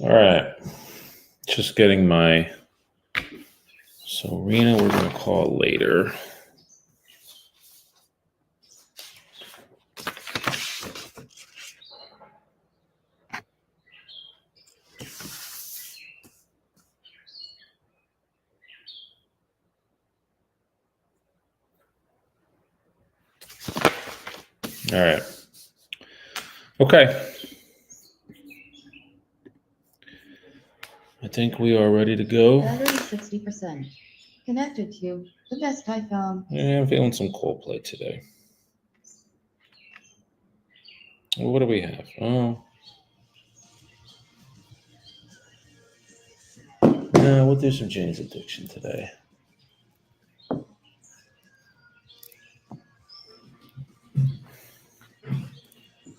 All right. Just getting my... So Rena, we're going to call later. All right. Okay. I think we are ready to go. Battery 60%. Connected to the best iPhone. Yeah, I'm feeling some Coldplay today. Well, what do we have? Oh. No, we'll do some Jane's Addiction today. All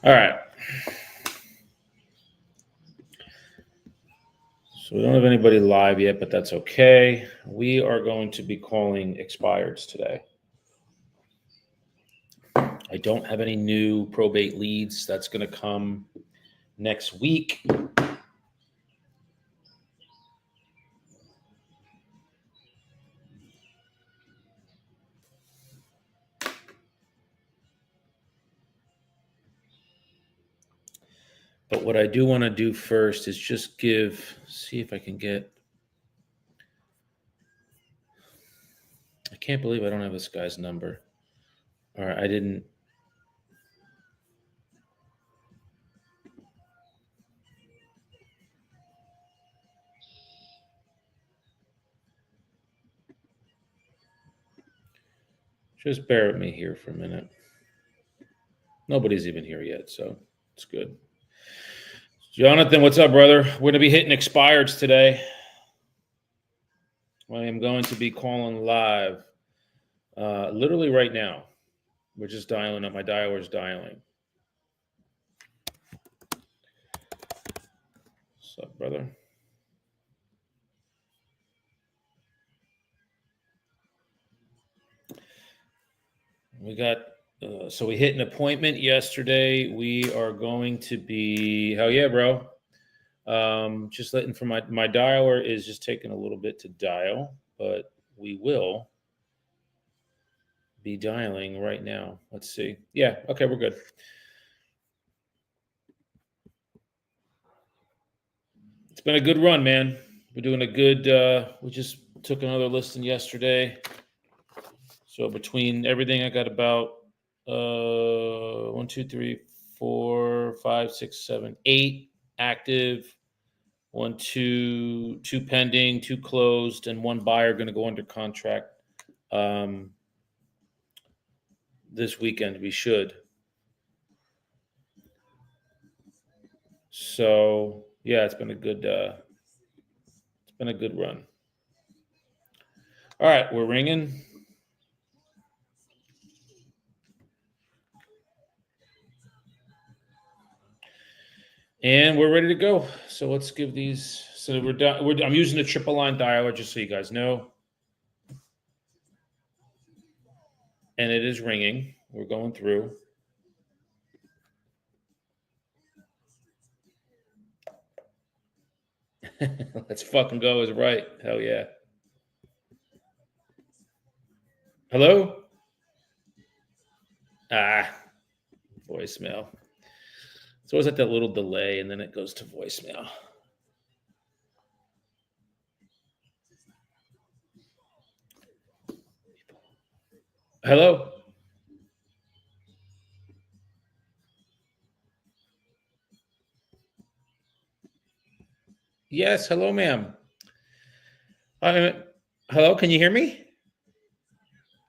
right. So we don't have anybody live yet, but that's okay. We are going to be calling expireds today. I don't have any new probate leads. That's going to come next week. But what I do want to do first is just see if I can get... I can't believe I don't have this guy's number. All right, I didn't... Just bear with me here for a minute. Nobody's even here yet, so it's good. Jonathan, what's up, brother? We're going to be hitting expireds today. I am going to be calling live literally right now. We're just dialing up. My dialer's dialing. What's up, brother? We got... so we hit an appointment yesterday. We are going to be... Hell yeah, bro. Just letting for my dialer is just taking a little bit to dial, but we will be dialing right now. Let's see. Yeah, okay, we're good. It's been a good run, man. We're doing a good... we just took another listing yesterday. So between everything, I got about 1, 2, 3, 4, 5, 6, 7, 8 active. 1, 2 pending, 2 closed, and 1 buyer going to go under contract this weekend. We should. So yeah, it's been a good run. All right, we're ringing. And we're ready to go. So let's give these. So we're done. I'm using a triple line dialer just so you guys know. And it is ringing. We're going through. Let's fucking go is right. Hell yeah. Hello? Voicemail. It's always like that little delay, and then it goes to voicemail. Hello? Yes, hello, ma'am. Hello, can you hear me?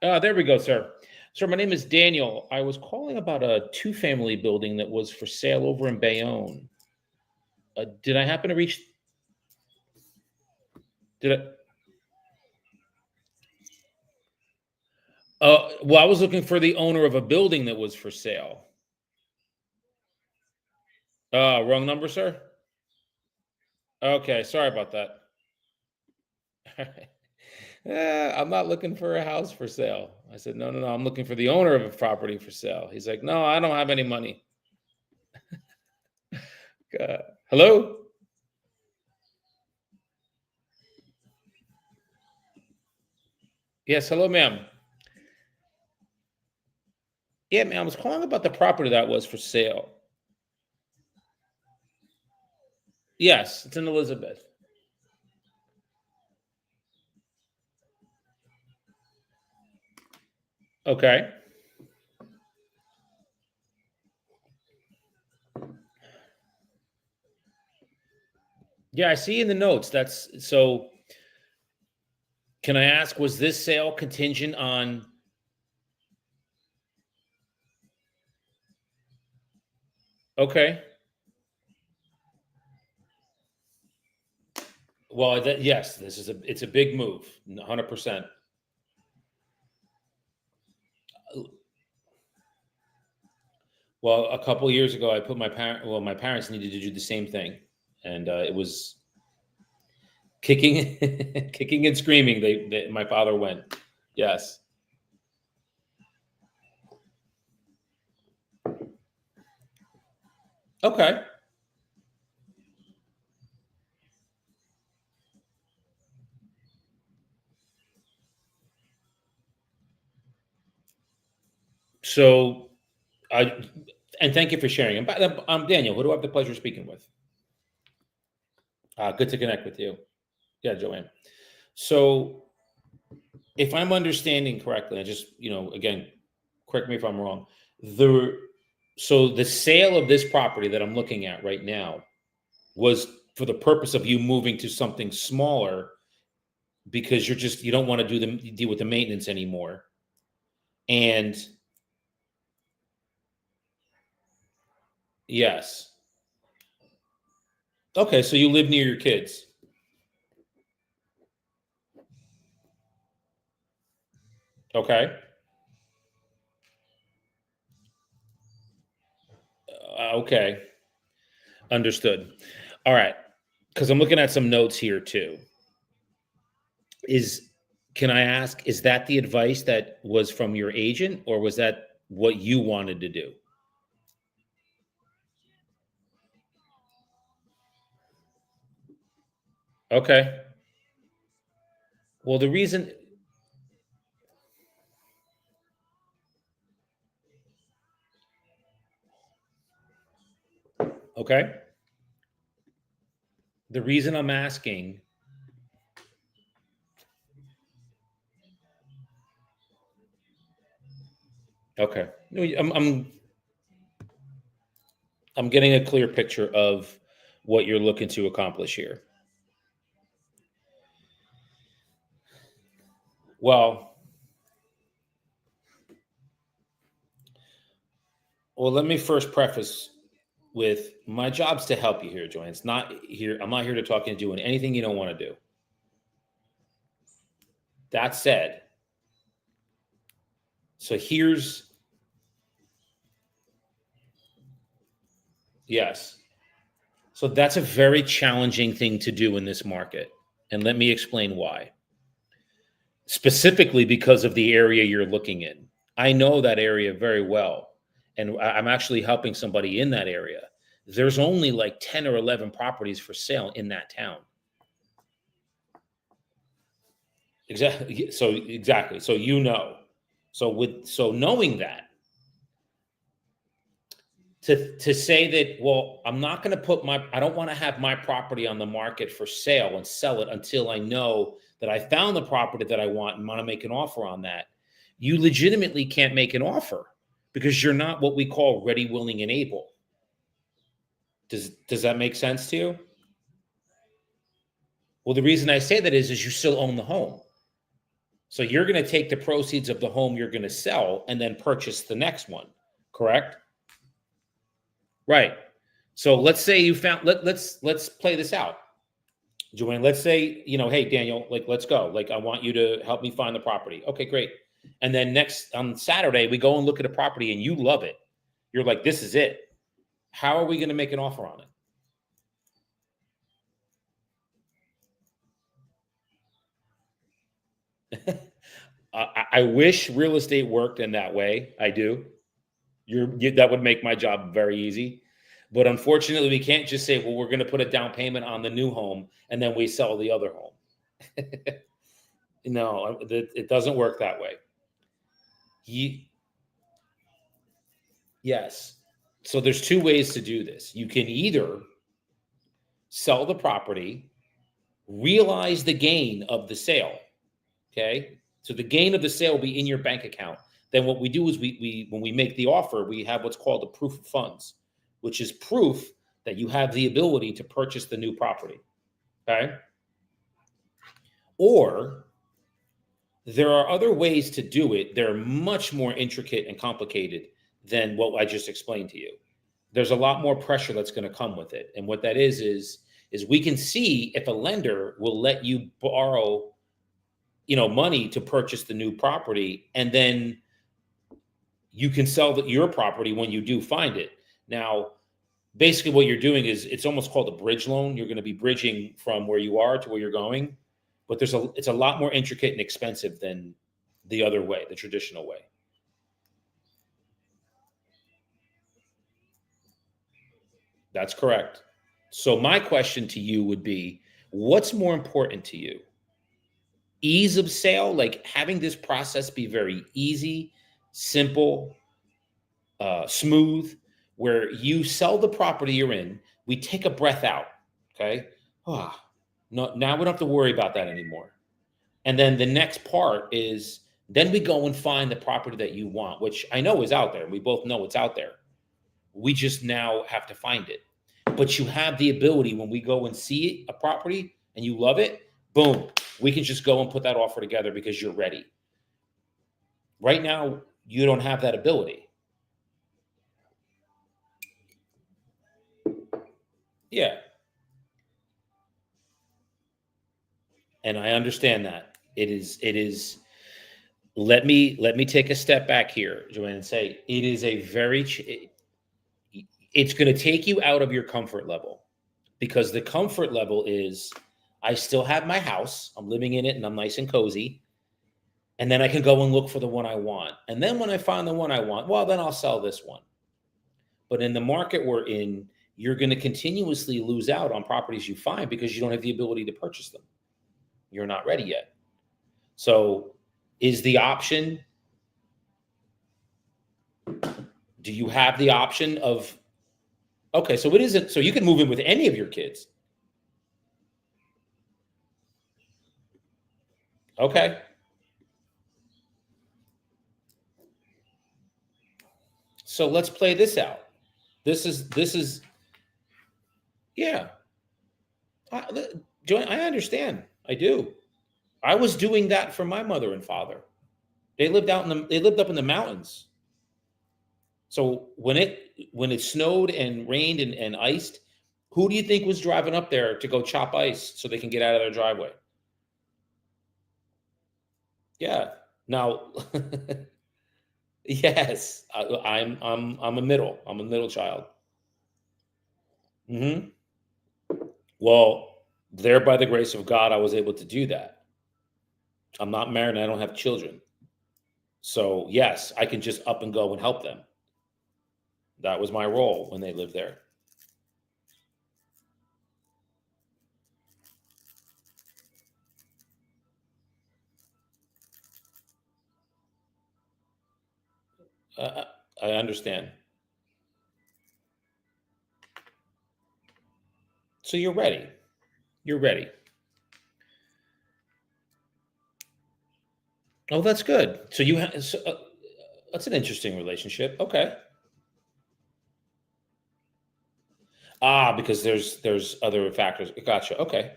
There we go, sir. Sir, my name is Daniel. I was calling about a 2-family building that was for sale over in Bayonne. Did I happen to reach... Well, I was looking for the owner of a building that was for sale. Wrong number, sir? Okay, sorry about that. I'm not looking for a house for sale. I said, no, I'm looking for the owner of a property for sale. He's like, no, I don't have any money. Hello? Yes, hello, ma'am. Yeah, ma'am, I was calling about the property that was for sale. Yes, it's in Elizabeth. Okay. Yeah, I see in the notes. That's so. Can I ask, was this sale contingent on? Okay. Well, yes, it's a big move, 100%. Well, a couple years ago, I put my parents needed to do the same thing, and it was kicking, kicking and screaming. My father went. Yes. Okay. So, I and thank you for sharing. And I'm Daniel. Who do I have the pleasure of speaking with? Good to connect with you. Yeah, Joanne. So, if I'm understanding correctly, I just, again, correct me if I'm wrong. The so the sale of this property that I'm looking at right now was for the purpose of you moving to something smaller because you don't want to deal with the maintenance anymore. And yes. Okay, so you live near your kids. Okay. Okay. Understood. All right. Because I'm looking at some notes here too. Is Can I ask, is that the advice that was from your agent, or was that what you wanted to do? Okay. Well, the reason, okay, the reason I'm asking, okay, no, I'm getting a clear picture of what you're looking to accomplish here. Well, let me first preface with my job's to help you here, Joanne. It's not here. I'm not here to talk you into doing anything you don't want to do. That said, so here's yes. So that's a very challenging thing to do in this market. And let me explain why. Specifically because of the area you're looking in. I know that area very well. And I'm actually helping somebody in that area. There's only like 10 or 11 properties for sale in that town. Exactly. Exactly. So so knowing that, to say that, well, I'm not going to I don't want to have my property on the market for sale and sell it until I know that I found the property that I want and want to make an offer on that. You legitimately can't make an offer because you're not what we call ready, willing, and able. Does that make sense to you? Well, the reason I say that is you still own the home. So you're going to take the proceeds of the home you're going to sell and then purchase the next one, correct? Right. So let's say you found let's play this out. Joanne, let's say, hey Daniel, like let's go. Like I want you to help me find the property. Okay, great. And then next on Saturday, we go and look at a property and you love it. You're like, this is it. How are we going to make an offer on it? I wish real estate worked in that way. I do. That would make my job very easy. But unfortunately, we can't just say, well, we're going to put a down payment on the new home and then we sell the other home. No, it doesn't work that way. Yes. So there's two ways to do this. You can either sell the property, realize the gain of the sale. Okay. So the gain of the sale will be in your bank account. Then what we do is we when we make the offer, we have what's called a proof of funds, which is proof that you have the ability to purchase the new property. Okay. Or there are other ways to do it. They're much more intricate and complicated than what I just explained to you. There's a lot more pressure that's going to come with it. And what that is we can see if a lender will let you borrow, money to purchase the new property, and then you can sell your property when you do find it. Now, basically what you're doing is it's almost called a bridge loan. You're going to be bridging from where you are to where you're going, but it's a lot more intricate and expensive than the other way, the traditional way. That's correct. So my question to you would be, what's more important to you? Ease of sale, like having this process be very easy, simple, smooth, where you sell the property you're in, we take a breath out, okay? No, now we don't have to worry about that anymore. And then the next part is then we go and find the property that you want, which I know is out there. We both know it's out there. We just now have to find it. But you have the ability when we go and see a property and you love it, boom, we can just go and put that offer together because you're ready. Right now, you don't have that ability. Yeah. And I understand that. It is let me take a step back here, Joanne, and say it is a it's going to take you out of your comfort level, because the comfort level is I still have my house, I'm living in it and I'm nice and cozy. And then I can go and look for the one I want. And then when I find the one I want, well, then I'll sell this one. But in the market we're in, you're going to continuously lose out on properties you find because you don't have the ability to purchase them. You're not ready yet. So is the option, do you have the option of, okay, so it isn't, so you can move in with any of your kids. Okay. So let's play this out. This is, yeah. Joanne, I understand. I do. I was doing that for my mother and father. They lived up in the mountains. So when it snowed and rained and iced, who do you think was driving up there to go chop ice so they can get out of their driveway? Yeah. Now, yes, I'm a middle child. Hmm. Well, there by the grace of God, I was able to do that. I'm not married and I don't have children. So yes, I can just up and go and help them. That was my role when they lived there. Uh, I understand. So you're ready. You're ready. Oh, that's good. So you have. So, that's an interesting relationship. Okay. Because there's other factors. Gotcha. Okay.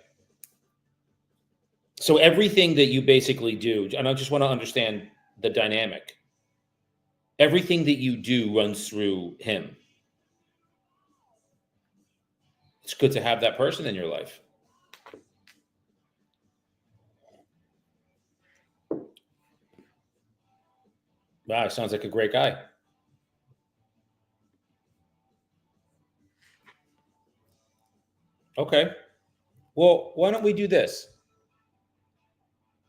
So everything that you basically do, and I just want to understand the dynamic. Everything that you do runs through him. It's good to have that person in your life. Wow, sounds like a great guy. Okay. Well, why don't we do this?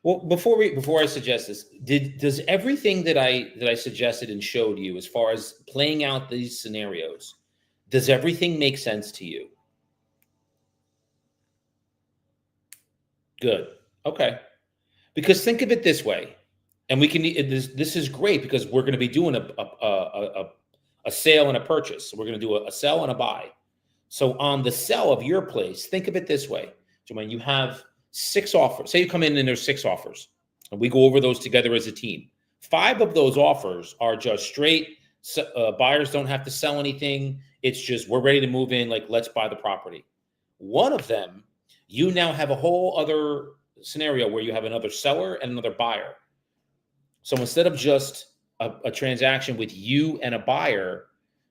Well, before I suggest this, does everything that I suggested and showed you as far as playing out these scenarios, does everything make sense to you? Good. Okay. Because think of it this way, and we can. This is great because we're going to be doing a sale and a purchase. We're going to do a sell and a buy. So on the sell of your place, think of it this way, Jermaine. You have 6 offers. Say you come in and there's 6 offers, and we go over those together as a team. 5 of those offers are just straight. Buyers don't have to sell anything. It's just we're ready to move in. Like, let's buy the property. One of them, you now have a whole other scenario where you have another seller and another buyer. So instead of just a transaction with you and a buyer,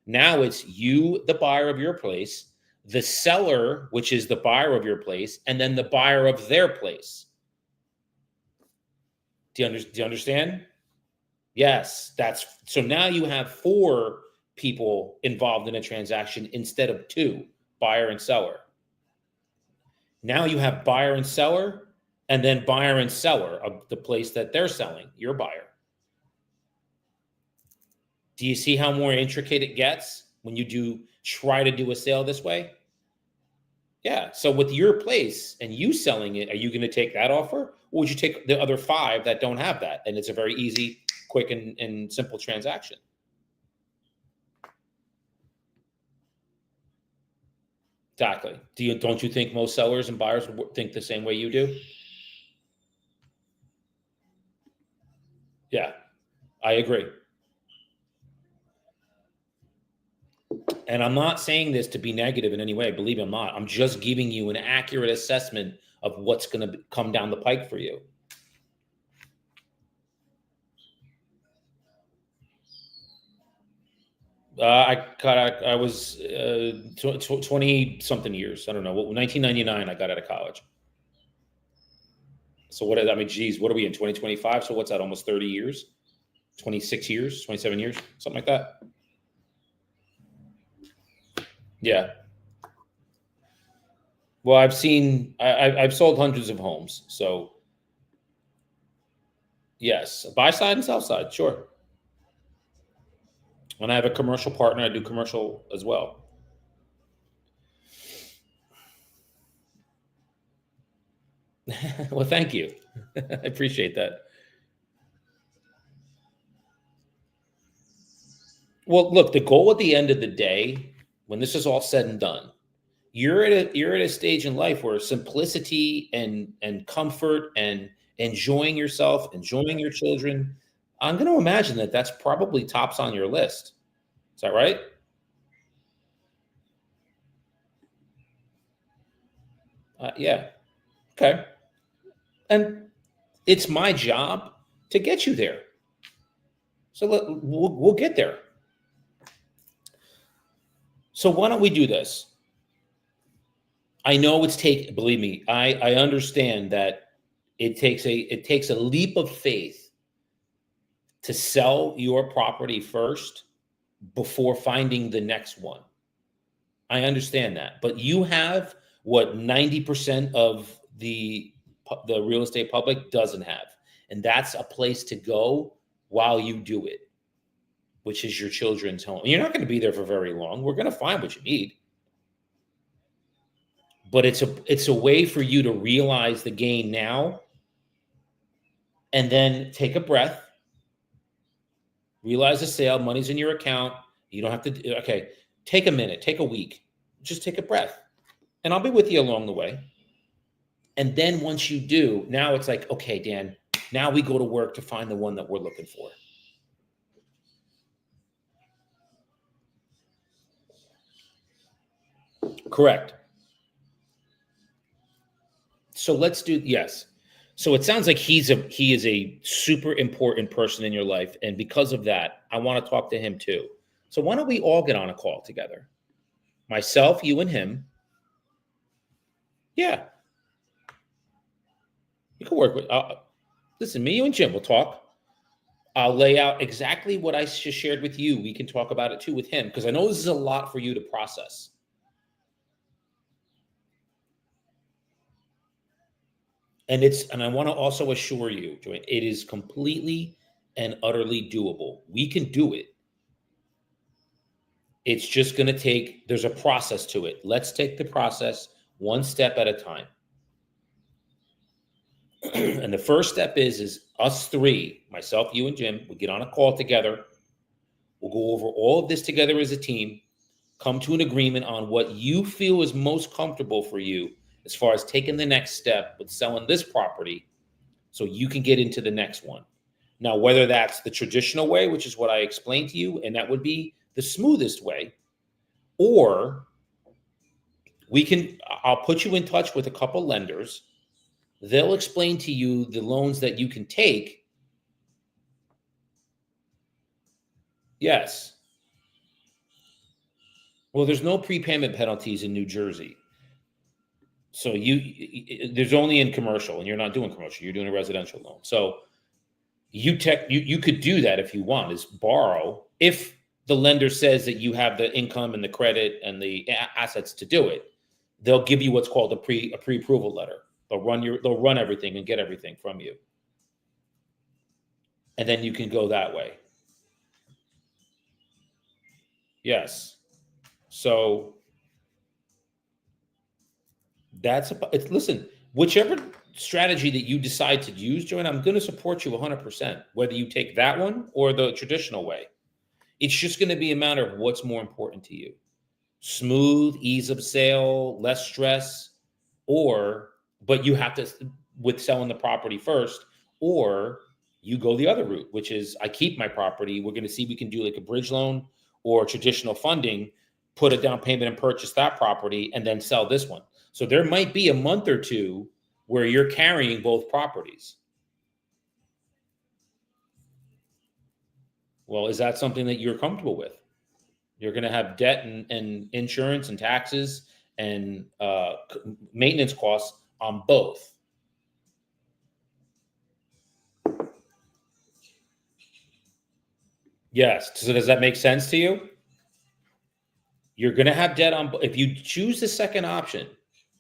now it's you, the buyer of your place, the seller, which is the buyer of your place, and then the buyer of their place. Do you understand? Yes, so now you have 4 people involved in a transaction instead of 2, buyer and seller. Now you have buyer and seller, and then buyer and seller of the place that they're selling, your buyer. Do you see how more intricate it gets when you try to do a sale this way? Yeah. So with your place and you selling it, are you going to take that offer? Or would you take the other 5 that don't have that? And it's a very easy, quick, and simple transaction. Exactly. Don't you think most sellers and buyers think the same way you do? Yeah, I agree. And I'm not saying this to be negative in any way. Believe me, I'm not. I'm just giving you an accurate assessment of what's going to come down the pike for you. I was 20 something years. I don't know. 1999, I got out of college. So what? I mean, geez, what are we in 2025? So what's that? Almost 30 years, 26 years, 27 years, something like that. Yeah. Well, I've sold hundreds of homes. So yes, buy side and sell side, sure. When I have a commercial partner, I do commercial as well. Well, thank you. I appreciate that. Well, look, the goal at the end of the day, when this is all said and done, you're at a stage in life where simplicity and comfort and enjoying yourself, enjoying your children. I'm going to imagine that that's probably tops on your list. Is that right? Yeah. Okay. And it's my job to get you there. So we'll get there. So why don't we do this? I know believe me, I understand that it takes a leap of faith to sell your property first before finding the next one. I understand that, but you have what 90% of the real estate public doesn't have, and that's a place to go while you do it, which is your children's home. You're not going to be there for very long. We're going to find what you need. But it's a way for you to realize the gain now and then take a breath, realize the sale, money's in your account. You don't have to, okay, take a minute, take a week, just take a breath. And I'll be with you along the way. And then once you do, now it's like, okay, Dan, now we go to work to find the one that we're looking for. Correct. So let's do, yes. So it sounds like he is a super important person in your life. And because of that, I want to talk to him too. So why don't we all get on a call together? Myself, you, and him. Yeah. You can work with, listen, me, you, and Jim will talk. I'll lay out exactly what I just shared with you. We can talk about it too with him, because I know this is a lot for you to process. And I want to also assure you, Joanne, it is completely and utterly doable. We can do it. It's just going to there's a process to it. Let's take the process one step at a time. And the first step is us three, myself, you, and Jim, we get on a call together. We'll go over all of this together as a team, come to an agreement on what you feel is most comfortable for you as far as taking the next step with selling this property so you can get into the next one. Now, whether that's the traditional way, which is what I explained to you, and that would be the smoothest way, or I'll put you in touch with a couple lenders. They'll explain to you the loans that you can take. Yes. Well, there's no prepayment penalties in New Jersey. So there's only in commercial, and you're not doing commercial, you're doing a residential loan. So you could do that if you want, is borrow if the lender says that you have the income and the credit and the assets to do it. They'll give you what's called a pre-approval letter. They'll run everything and get everything from you. And then you can go that way. Yes. So listen, whichever strategy that you decide to use, Joanne, I'm going to support you 100%, whether you take that one or the traditional way. It's just going to be a matter of what's more important to you. Smooth, ease of sale, less stress, but you have to, with selling the property first, or you go the other route, which is I keep my property. We're going to see if we can do like a bridge loan or traditional funding, put a down payment and purchase that property and then sell this one. So there might be a month or two where you're carrying both properties. Well, is that something that you're comfortable with? You're going to have debt and insurance and taxes and maintenance costs on both. Yes. So does that make sense to you? You're going to have debt on, if you choose the second option,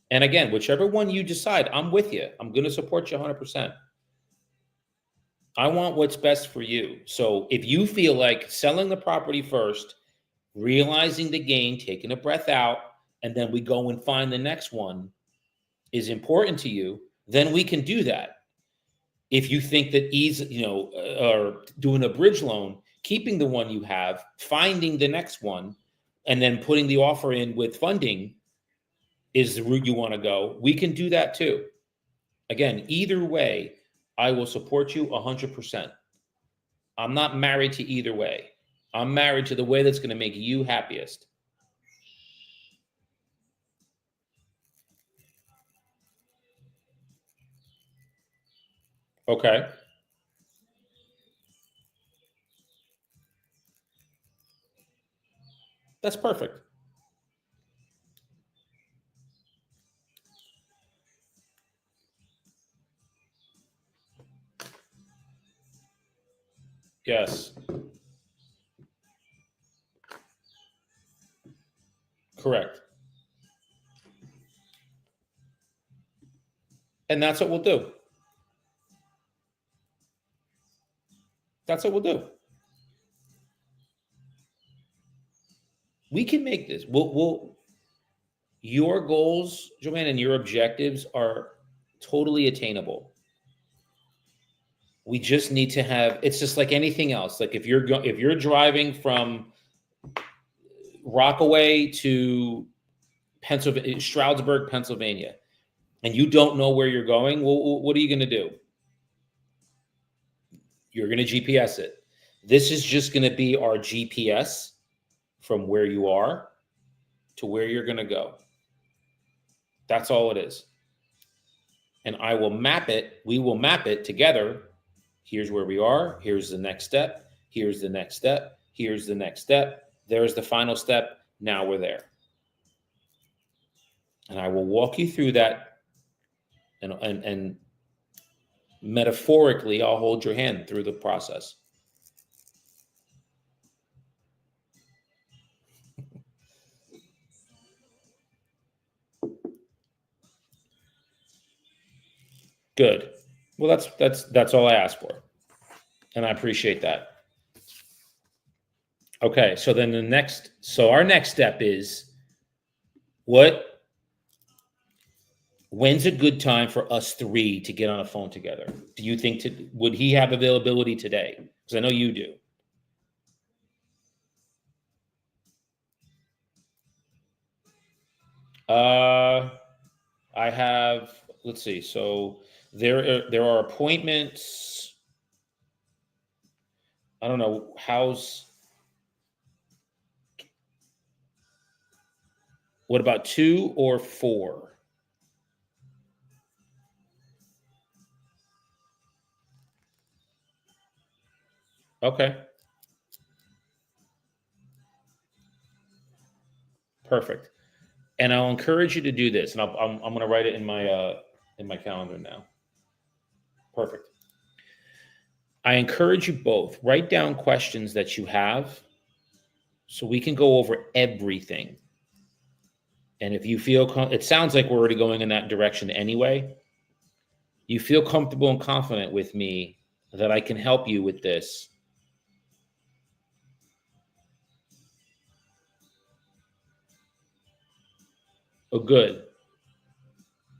and again, whichever one you decide, I'm with you. I'm going to support you 100%. I want what's best for you. So if you feel like selling the property first, realizing the gain, taking a breath out, and then we go and find the next one is important to you, then we can do that. If you think that or doing a bridge loan, keeping the one you have, finding the next one, and then putting the offer in with funding is the route you want to go, we can do that too. Again, either way, I will support you 100%. I'm not married to either way. I'm married to the way that's going to make you happiest. Okay. That's perfect. Yes. Correct. And that's what we'll do. That's what we'll do. We can make this. Your goals, Joanne, and your objectives are totally attainable. We just need to have, it's just like anything else. Like if you're driving from Rockaway to Stroudsburg, Pennsylvania, and you don't know where you're going, well, what are you going to do? You're going to GPS it. This is just going to be our GPS from where you are to where you're going to go. That's all it is. And I will map it. We will map it together. Here's where we are. Here's the next step. Here's the next step. Here's the next step. There's the final step. Now we're there. And I will walk you through that. And metaphorically, I'll hold your hand through the process. Good. Well, that's all I asked for. And I appreciate that. Okay, so then our next step is what when's a good time for us three to get on a phone together? Do you think would he have availability today? Because I know you do. I have, let's see. So there are appointments. I don't know, what about 2 or 4? Okay. Perfect. And I'll encourage you to do this, and I'm going to write it in my calendar now. Perfect. I encourage you both, write down questions that you have so we can go over everything. And if you feel, it sounds like we're already going in that direction anyway. You feel comfortable and confident with me that I can help you with this. Oh, good.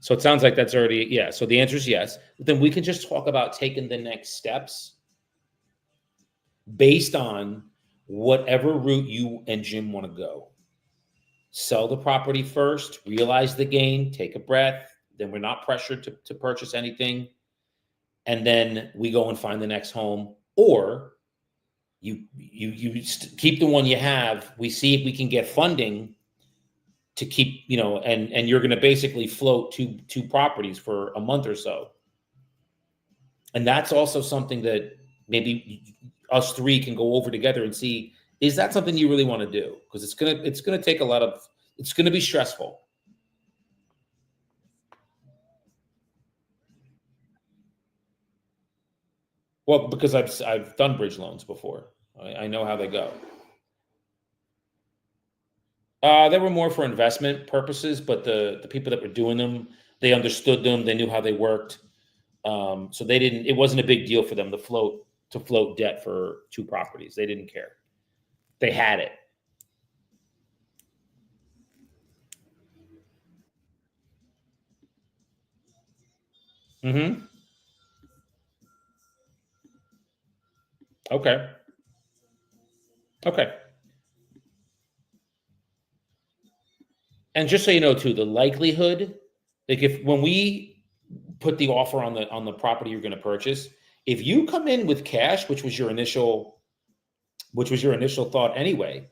So it sounds like that's already, yeah. So the answer is yes. But then we can just talk about taking the next steps based on whatever route you and Jim want to go. Sell the property first, realize the gain, take a breath. Then we're not pressured to purchase anything. And then we go and find the next home. Or you keep the one you have. We see if we can get funding to keep, and you're going to basically float two properties for a month or so. And that's also something that maybe us three can go over together and see, is that something you really want to do? Because it's going to take it's going to be stressful. Well, because I've done bridge loans before. I know how they go. They were more for investment purposes, but the people that were doing them, they understood them. They knew how they worked. So they didn't. It wasn't a big deal for them to float debt for 2 properties. They didn't care. They had it. Mm-hmm. Okay. Okay. And just so you know, too, the likelihood, like if when we put the offer on the property you're going to purchase, if you come in with cash, which was your initial thought anyway,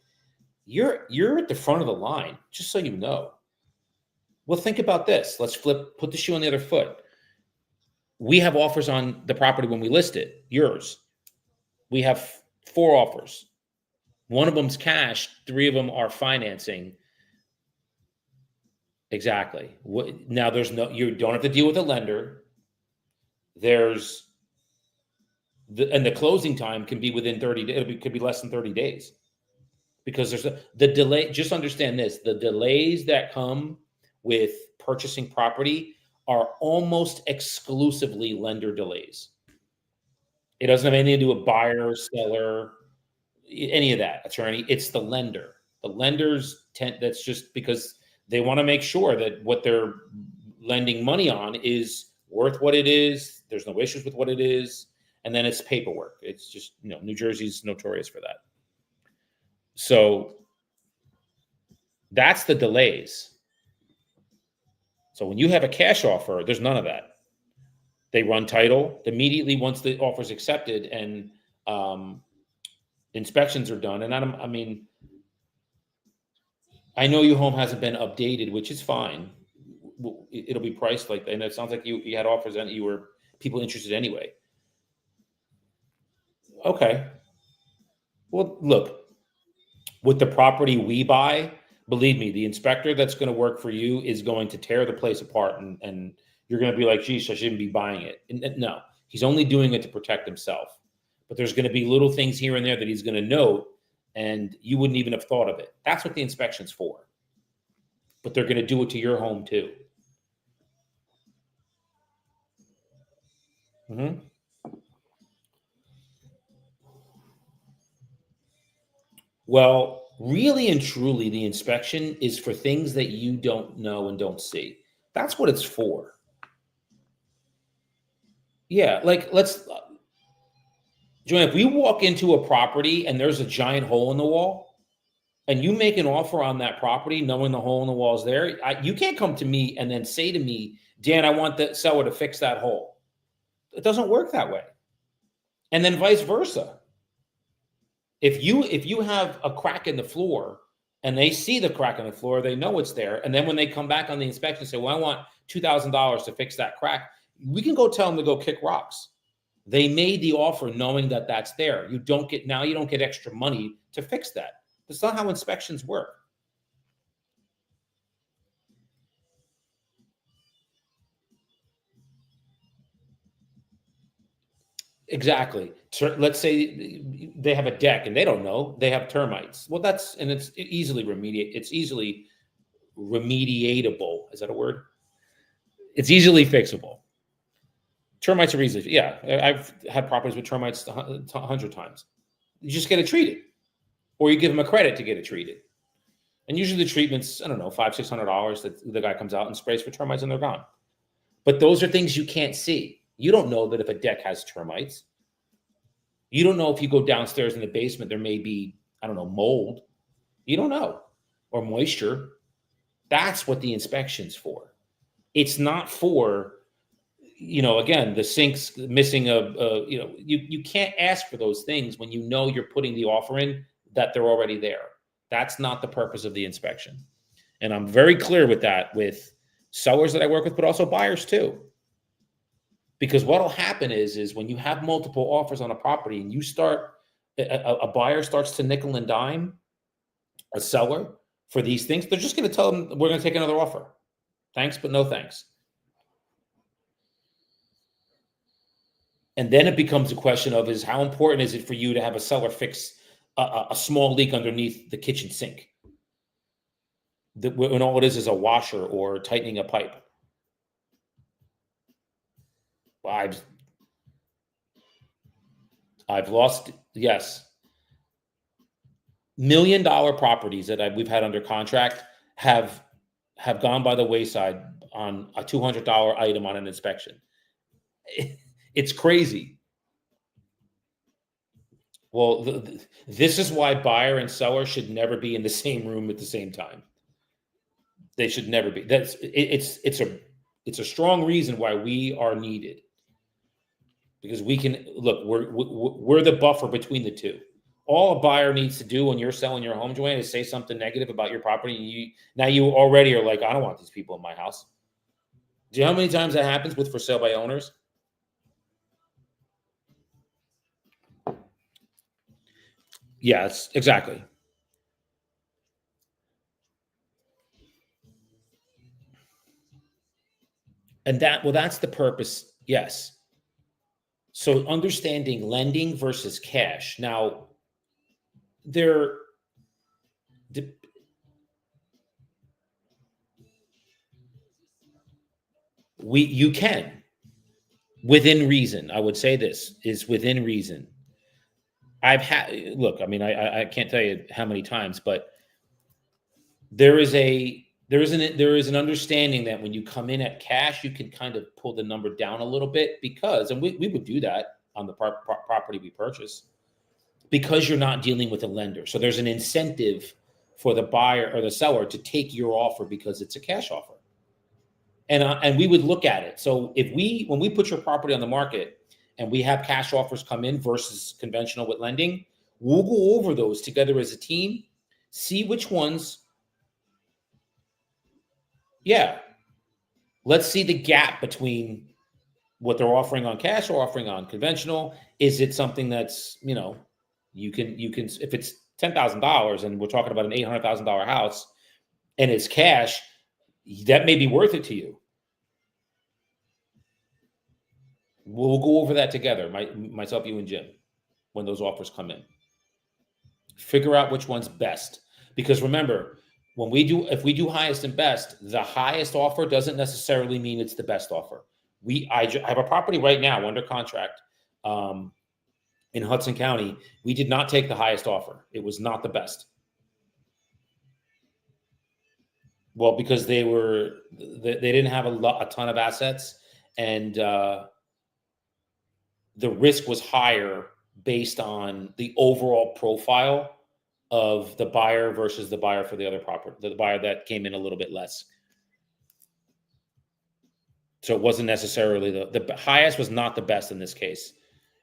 you're at the front of the line. Just so you know. Well, think about this. Let's put the shoe on the other foot. We have offers on the property when we list it. Yours. We have 4 offers. One of them's cash. 3 of them are financing. Exactly. Now you don't have to deal with a lender. And the closing time can be within 30 days. It could be less than 30 days because there's the delay. Just understand this: the delays that come with purchasing property are almost exclusively lender delays. It doesn't have anything to do with buyer, seller, any of that, attorney. It's the lender. The lenders that's just because they want to make sure that what they're lending money on is worth what it is. There's no issues with what it is. And then it's paperwork. It's just, New Jersey's notorious for that. So that's the delays. So when you have a cash offer, there's none of that. They run title immediately once the offer is accepted and inspections are done. And I know your home hasn't been updated, which is fine. It'll be priced like that. And it sounds like you had offers and you were people interested anyway. Okay. Well, look, with the property we buy, believe me, the inspector that's going to work for you is going to tear the place apart and you're going to be like, geez, I shouldn't be buying it. And no, he's only doing it to protect himself. But there's going to be little things here and there that he's going to note and you wouldn't even have thought of it. That's what the inspection's for. But they're going to do it to your home too. Mm-hmm. Well, really and truly, the inspection is for things that you don't know and don't see. That's what it's for. Yeah, like Joanne, if we walk into a property and there's a giant hole in the wall, and you make an offer on that property knowing the hole in the wall is there, you can't come to me and then say to me, Dan, I want the seller to fix that hole. It doesn't work that way. And then vice versa. If you have a crack in the floor and they see the crack in the floor, they know it's there. And then when they come back on the inspection and say, well, I want $2,000 to fix that crack, we can go tell them to go kick rocks. They made the offer knowing that that's there. You don't get extra money to fix that. That's not how inspections work. Exactly. Let's say they have a deck and they don't know they have termites. Well, it's easily remediatable. Is that a word? It's easily fixable. Termites are easily. Yeah, I've had properties with termites 100 times. You just get it treated, or you give them a credit to get it treated. And usually the treatment's, I don't know, $500-$600 that the guy comes out and sprays for termites and they're gone. But those are things you can't see. You don't know that if a deck has termites. You don't know if you go downstairs in the basement, there may be, I don't know, mold. You don't know. Or moisture. That's what the inspection's for. It's not for, again, the sink's missing you can't ask for those things when you know you're putting the offer in that they're already there. That's not the purpose of the inspection. And I'm very clear with that with sellers that I work with, but also buyers too. Because what'll happen is when you have multiple offers on a property and you start, a buyer starts to nickel and dime a seller for these things, they're just going to tell them, we're going to take another offer. Thanks, but no thanks. And then it becomes a question of how important is it for you to have a seller fix a small leak underneath the kitchen sink? When all it is a washer or tightening a pipe. I've lost, yes. $1 million properties that we've had under contract have gone by the wayside on a $200 item on an inspection. It's crazy. Well, this is why buyer and seller should never be in the same room at the same time. They should never be. It's a strong reason why we are needed. Because we can look, we're the buffer between the two. All a buyer needs to do when you're selling your home, Joanne, is say something negative about your property. And you already are like, I don't want these people in my house. Do you know how many times that happens with for sale by owners? Yes, exactly. And that's the purpose. Yes. So understanding lending versus cash. Now, you can, within reason. I would say this is within reason. I can't tell you how many times, but there is an understanding that when you come in at cash, you can kind of pull the number down a little bit and we would do that on the property we purchase because you're not dealing with a lender. So there's an incentive for the buyer or the seller to take your offer because it's a cash offer. And we would look at it. So when we put your property on the market and we have cash offers come in versus conventional with lending, we'll go over those together as a team, see which ones. Yeah. Let's see the gap between what they're offering on cash or offering on conventional. Is it something that's, you can, if it's $10,000 and we're talking about an $800,000 house and it's cash, that may be worth it to you. We'll go over that together, myself, you, and Jim, when those offers come in. Figure out which one's best. Because remember, if we do highest and best, the highest offer doesn't necessarily mean it's the best offer. I have a property right now under contract in Hudson County. We did not take the highest offer. It was not the best. Well, because they didn't have a ton of assets, and the risk was higher based on the overall profile of the buyer versus the buyer for the other property, the buyer that came in a little bit less. So it wasn't necessarily the highest was not the best in this case.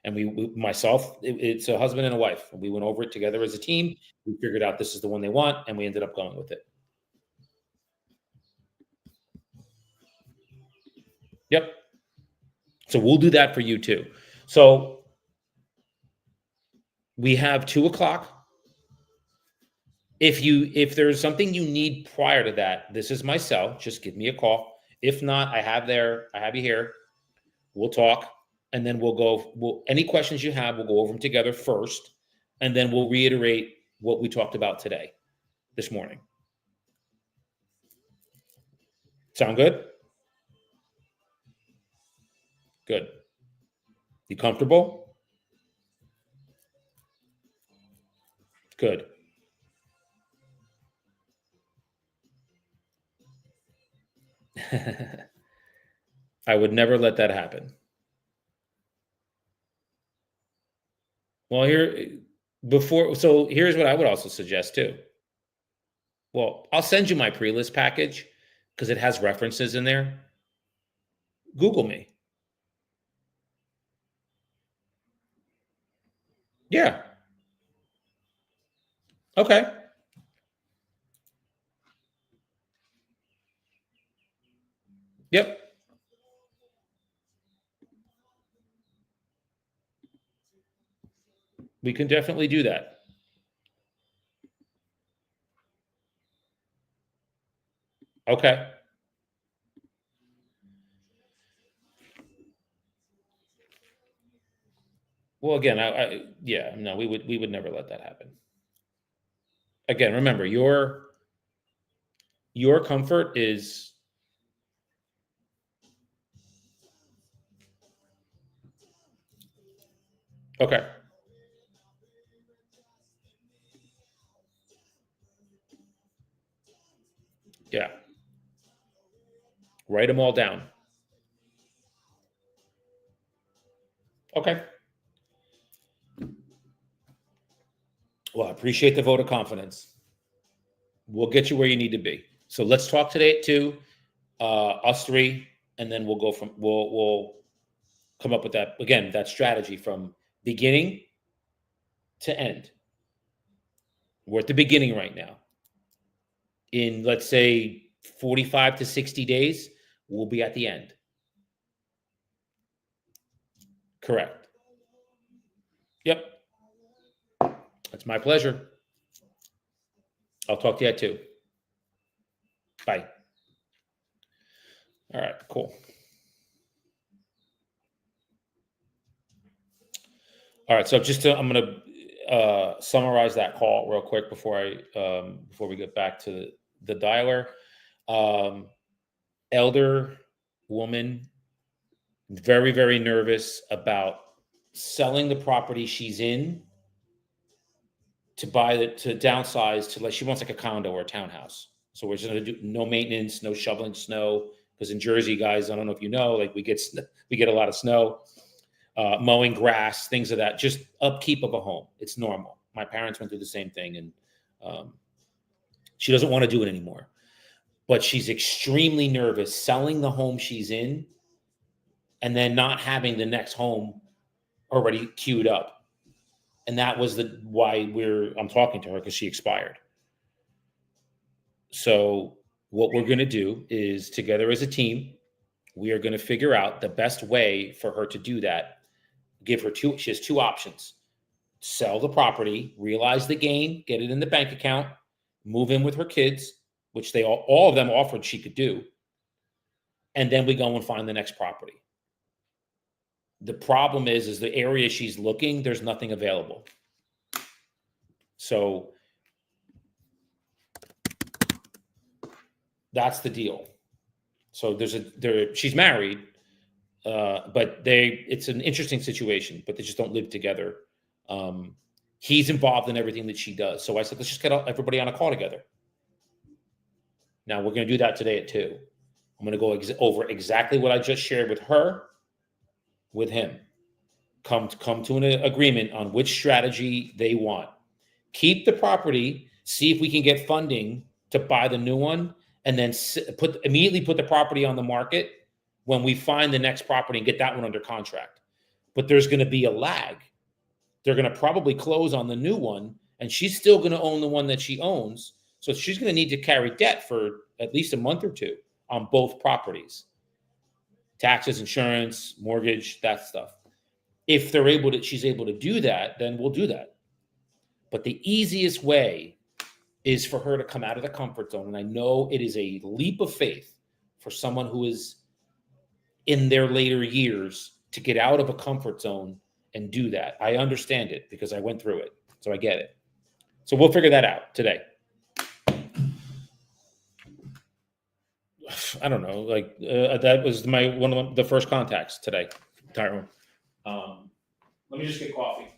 And it's a husband and a wife. We went over it together as a team. We figured out this is the one they want, and we ended up going with it. Yep. So we'll do that for you too. So we have 2:00. If there's something you need prior to that, this is my cell. Just give me a call. If not, I have you here. We'll talk, and then any questions you have, we'll go over them together first, and then we'll reiterate what we talked about this morning. Sound good? Good. You comfortable? Good. I would never let that happen. Well, here's what I would also suggest too. Well, I'll send you my pre-list package because it has references in there. Google me. Yeah. Okay. Yep. We can definitely do that. Okay. Well, again, no, we would never let that happen. Again, remember, your comfort is okay. Yeah. Write them all down. Okay. Well, I appreciate the vote of confidence. We'll get you where you need to be. So let's talk today at 2, us 3, and then we'll come up with that strategy from beginning to end. We're at the beginning right now. In, let's say, 45 to 60 days, we'll be at the end. Correct. Yep. It's my pleasure. I'll talk to you at 2. Bye. All right, cool. All right, so I'm going to summarize that call real quick before we get back to the dialer. Elder woman, very, very nervous about selling the property she's in to downsize to, like, she wants like a condo or a townhouse. So we're just going to do no maintenance, no shoveling snow, because in Jersey, guys, I don't know if you know, like we get a lot of snow, mowing grass, things of that, just upkeep of a home. It's normal. My parents went through the same thing, and she doesn't want to do it anymore. But she's extremely nervous selling the home she's in and then not having the next home already queued up. And that was why I'm talking to her, because she expired. So what we're going to do is, together as a team, we are going to figure out the best way for her to do that. She has 2 options: sell the property, realize the gain, get it in the bank account, move in with her kids, which all of them offered she could do. And then we go and find the next property. The problem is the area she's looking, there's nothing available. So that's the deal. So she's married, but it's an interesting situation, but they just don't live together. He's involved in everything that she does. So I said, let's just get everybody on a call together. Now we're going to do that today at 2. I'm going to go over exactly what I just shared with her, with him. Come to an agreement on which strategy they want. Keep the property, see if we can get funding to buy the new one, and then immediately put the property on the market when we find the next property and get that one under contract. But there's going to be a lag. They're going to probably close on the new one, and she's still going to own the one that she owns. So she's going to need to carry debt for at least a month or two on both properties. Taxes, insurance, mortgage, that stuff. If she's able to do that, then we'll do that. But the easiest way is for her to come out of the comfort zone. And I know it is a leap of faith for someone who is in their later years to get out of a comfort zone and do that. I understand it because I went through it. So I get it. So we'll figure that out today. I don't know. That was one of the first contacts today, Tyrone. Let me just get coffee.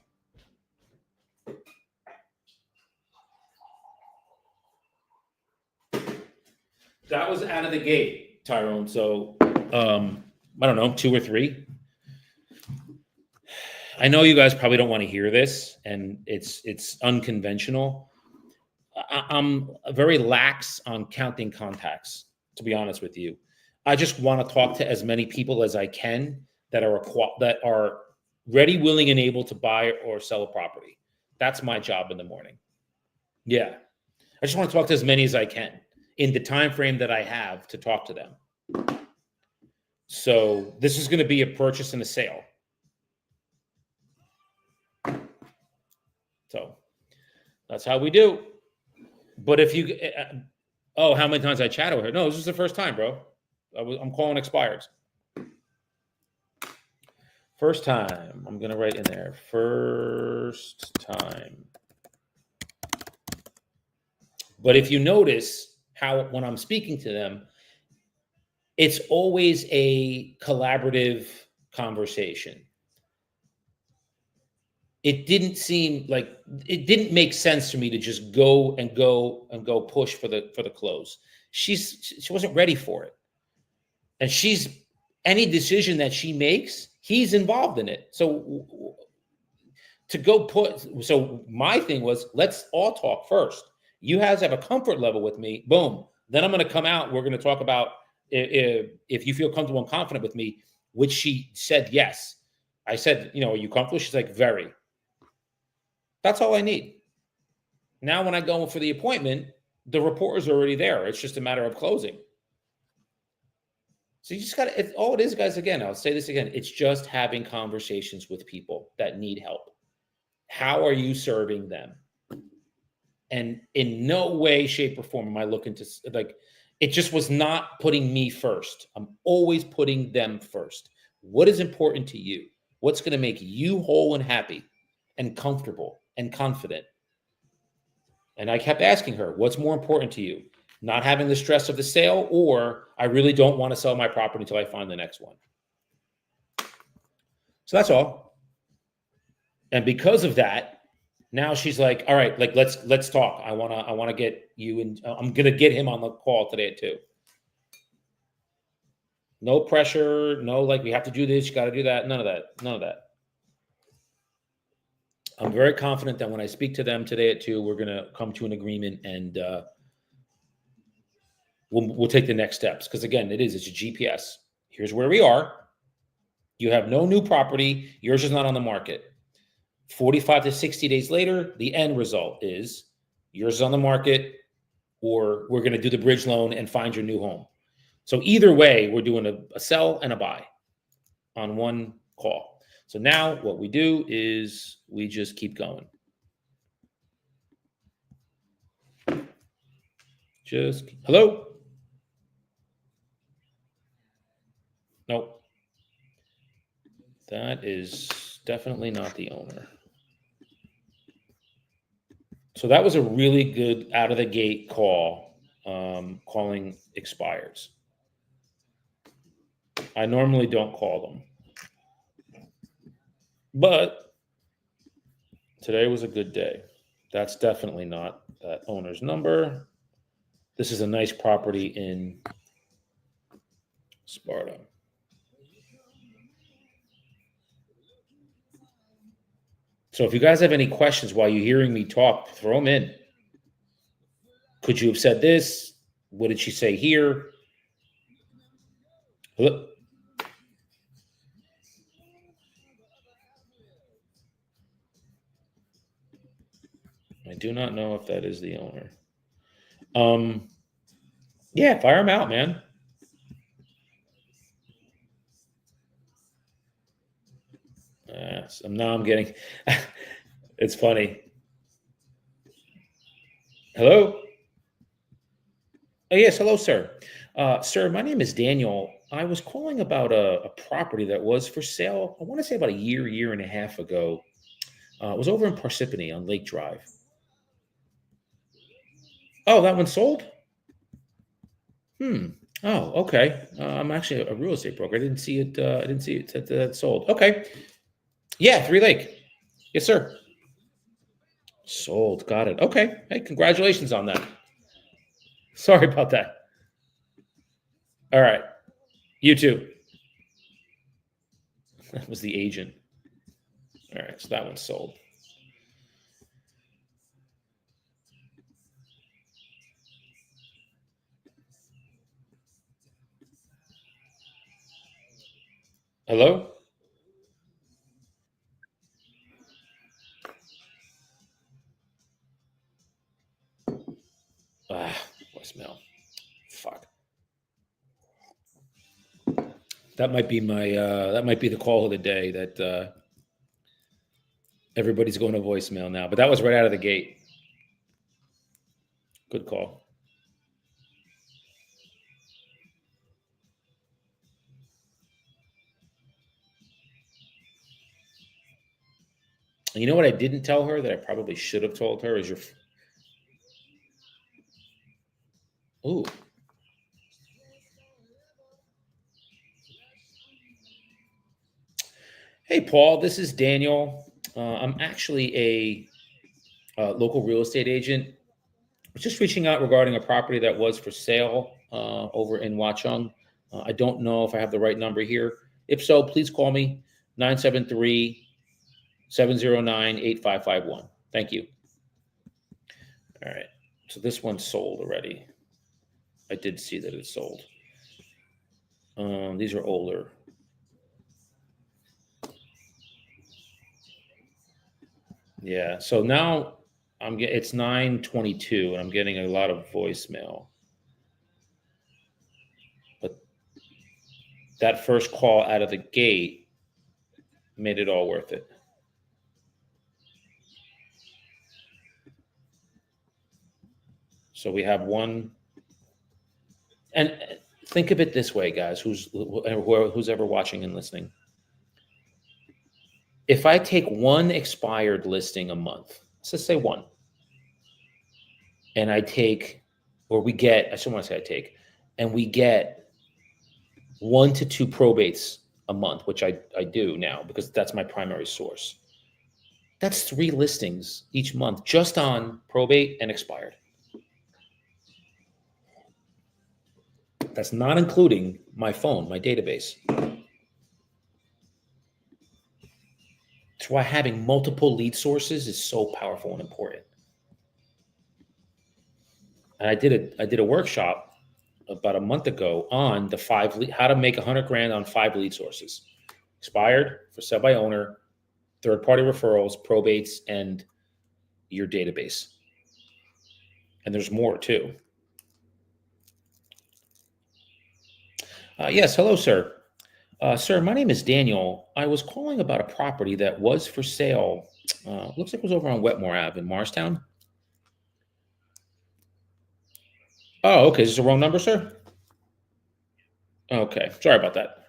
That was out of the gate, Tyrone. So, I don't know, 2 or 3. I know you guys probably don't want to hear this, and it's unconventional. I'm very lax on counting contacts, to be honest with you. I just want to talk to as many people as I can that are ready, willing, and able to buy or sell a property. That's my job in the morning. Yeah. I just want to talk to as many as I can in the time frame that I have to talk to them. So this is going to be a purchase and a sale. So that's how we do. But if you, how many times I chatted with her? No, this is the first time, bro. I'm calling expireds. First time. I'm going to write in there. First time. But if you notice how when I'm speaking to them, it's always a collaborative conversation. It didn't make sense for me to just go push for the close. She wasn't ready for it. And any decision that she makes, he's involved in it. So my thing was, let's all talk first. You guys have a comfort level with me. Boom. Then I'm going to come out. We're going to talk about if you feel comfortable and confident with me, which she said yes. I said, are you comfortable? She's like, very. That's all I need. Now, when I go for the appointment, the rapport is already there. It's just a matter of closing. So you just got to, all it is, guys, again, I'll say this again. It's just having conversations with people that need help. How are you serving them? And in no way, shape, or form am I looking to, it just was not putting me first. I'm always putting them first. What is important to you? What's going to make you whole and happy and comfortable and confident? And I kept asking her, what's more important to you? Not having the stress of the sale, or I really don't want to sell my property until I find the next one. So that's all. And because of that, now she's like, all right, let's talk. I want to get you, and I'm going to get him on the call today too. No pressure. No, we have to do this. You got to do that. None of that. I'm very confident that when I speak to them today at 2, we're going to come to an agreement, and we'll take the next steps. Because again, it's a GPS. Here's where we are. You have no new property. Yours is not on the market. 45 to 60 days later, the end result is yours is on the market, or we're going to do the bridge loan and find your new home. So either way, we're doing a sell and a buy on one call. So now what we do is we just keep going. Hello? Nope. That is definitely not the owner. So that was a really good out of the gate call, calling expireds. I normally don't call them, but today was a good day. That's definitely not that owner's number. This is a nice property in Sparta. So if you guys have any questions while you're hearing me talk, throw them in. Could you have said this? What did she say here? Hello? I do not know if that is the owner. Yeah, fire them out, man. So now I'm getting. It's funny. Hello. Oh yes, hello, sir. Sir, my name is Daniel. I was calling about a property that was for sale. I want to say about a year and a half ago. It was over in Parsippany on Lake Drive. Oh, that one sold? Oh, okay. I'm actually a real estate broker. I didn't see it. I didn't see it that sold. Okay. Yeah, Three Lake. Yes, sir. Sold. Got it. Okay. Hey, congratulations on that. Sorry about that. All right. You too. That was the agent. All right. So that one's sold. Hello? Voicemail. Fuck. That might be my that might be the call of the day that everybody's going to voicemail now. But that was right out of the gate. Good call. And you know what I didn't tell her that I probably should have told her is your. Ooh. Hey, Paul. This is Daniel. I'm actually a local real estate agent. I was just reaching out regarding a property that was for sale over in Watchung. I don't know if I have the right number here. If so, please call me 973 709 8551. Thank you. All right. So this one's sold already. I did see that it's sold. These are older. Yeah. So now it's 9:22 and I'm getting a lot of voicemail. But that first call out of the gate made it all worth it. So we have one. And think of it this way, guys, who's ever watching and listening. If I take one expired listing a month, let's just say one, and I take, or we get, I shouldn't want to say I take, and we get 1 to 2 probates a month, which I do now because that's my primary source. That's 3 listings each month just on probate and expired. That's not including my phone, my database. That's why having multiple lead sources is so powerful and important. And I did a workshop about a month ago on the how to make 100 grand on 5 lead sources: expired, for sale by owner, third party referrals, probates, and your database. And there's more too. Yes, hello, sir. Sir, my name is Daniel. I was calling about a property that was for sale. Looks like it was over on Wetmore Ave in Morristown. Oh, okay. Is this the wrong number, sir? Okay. Sorry about that.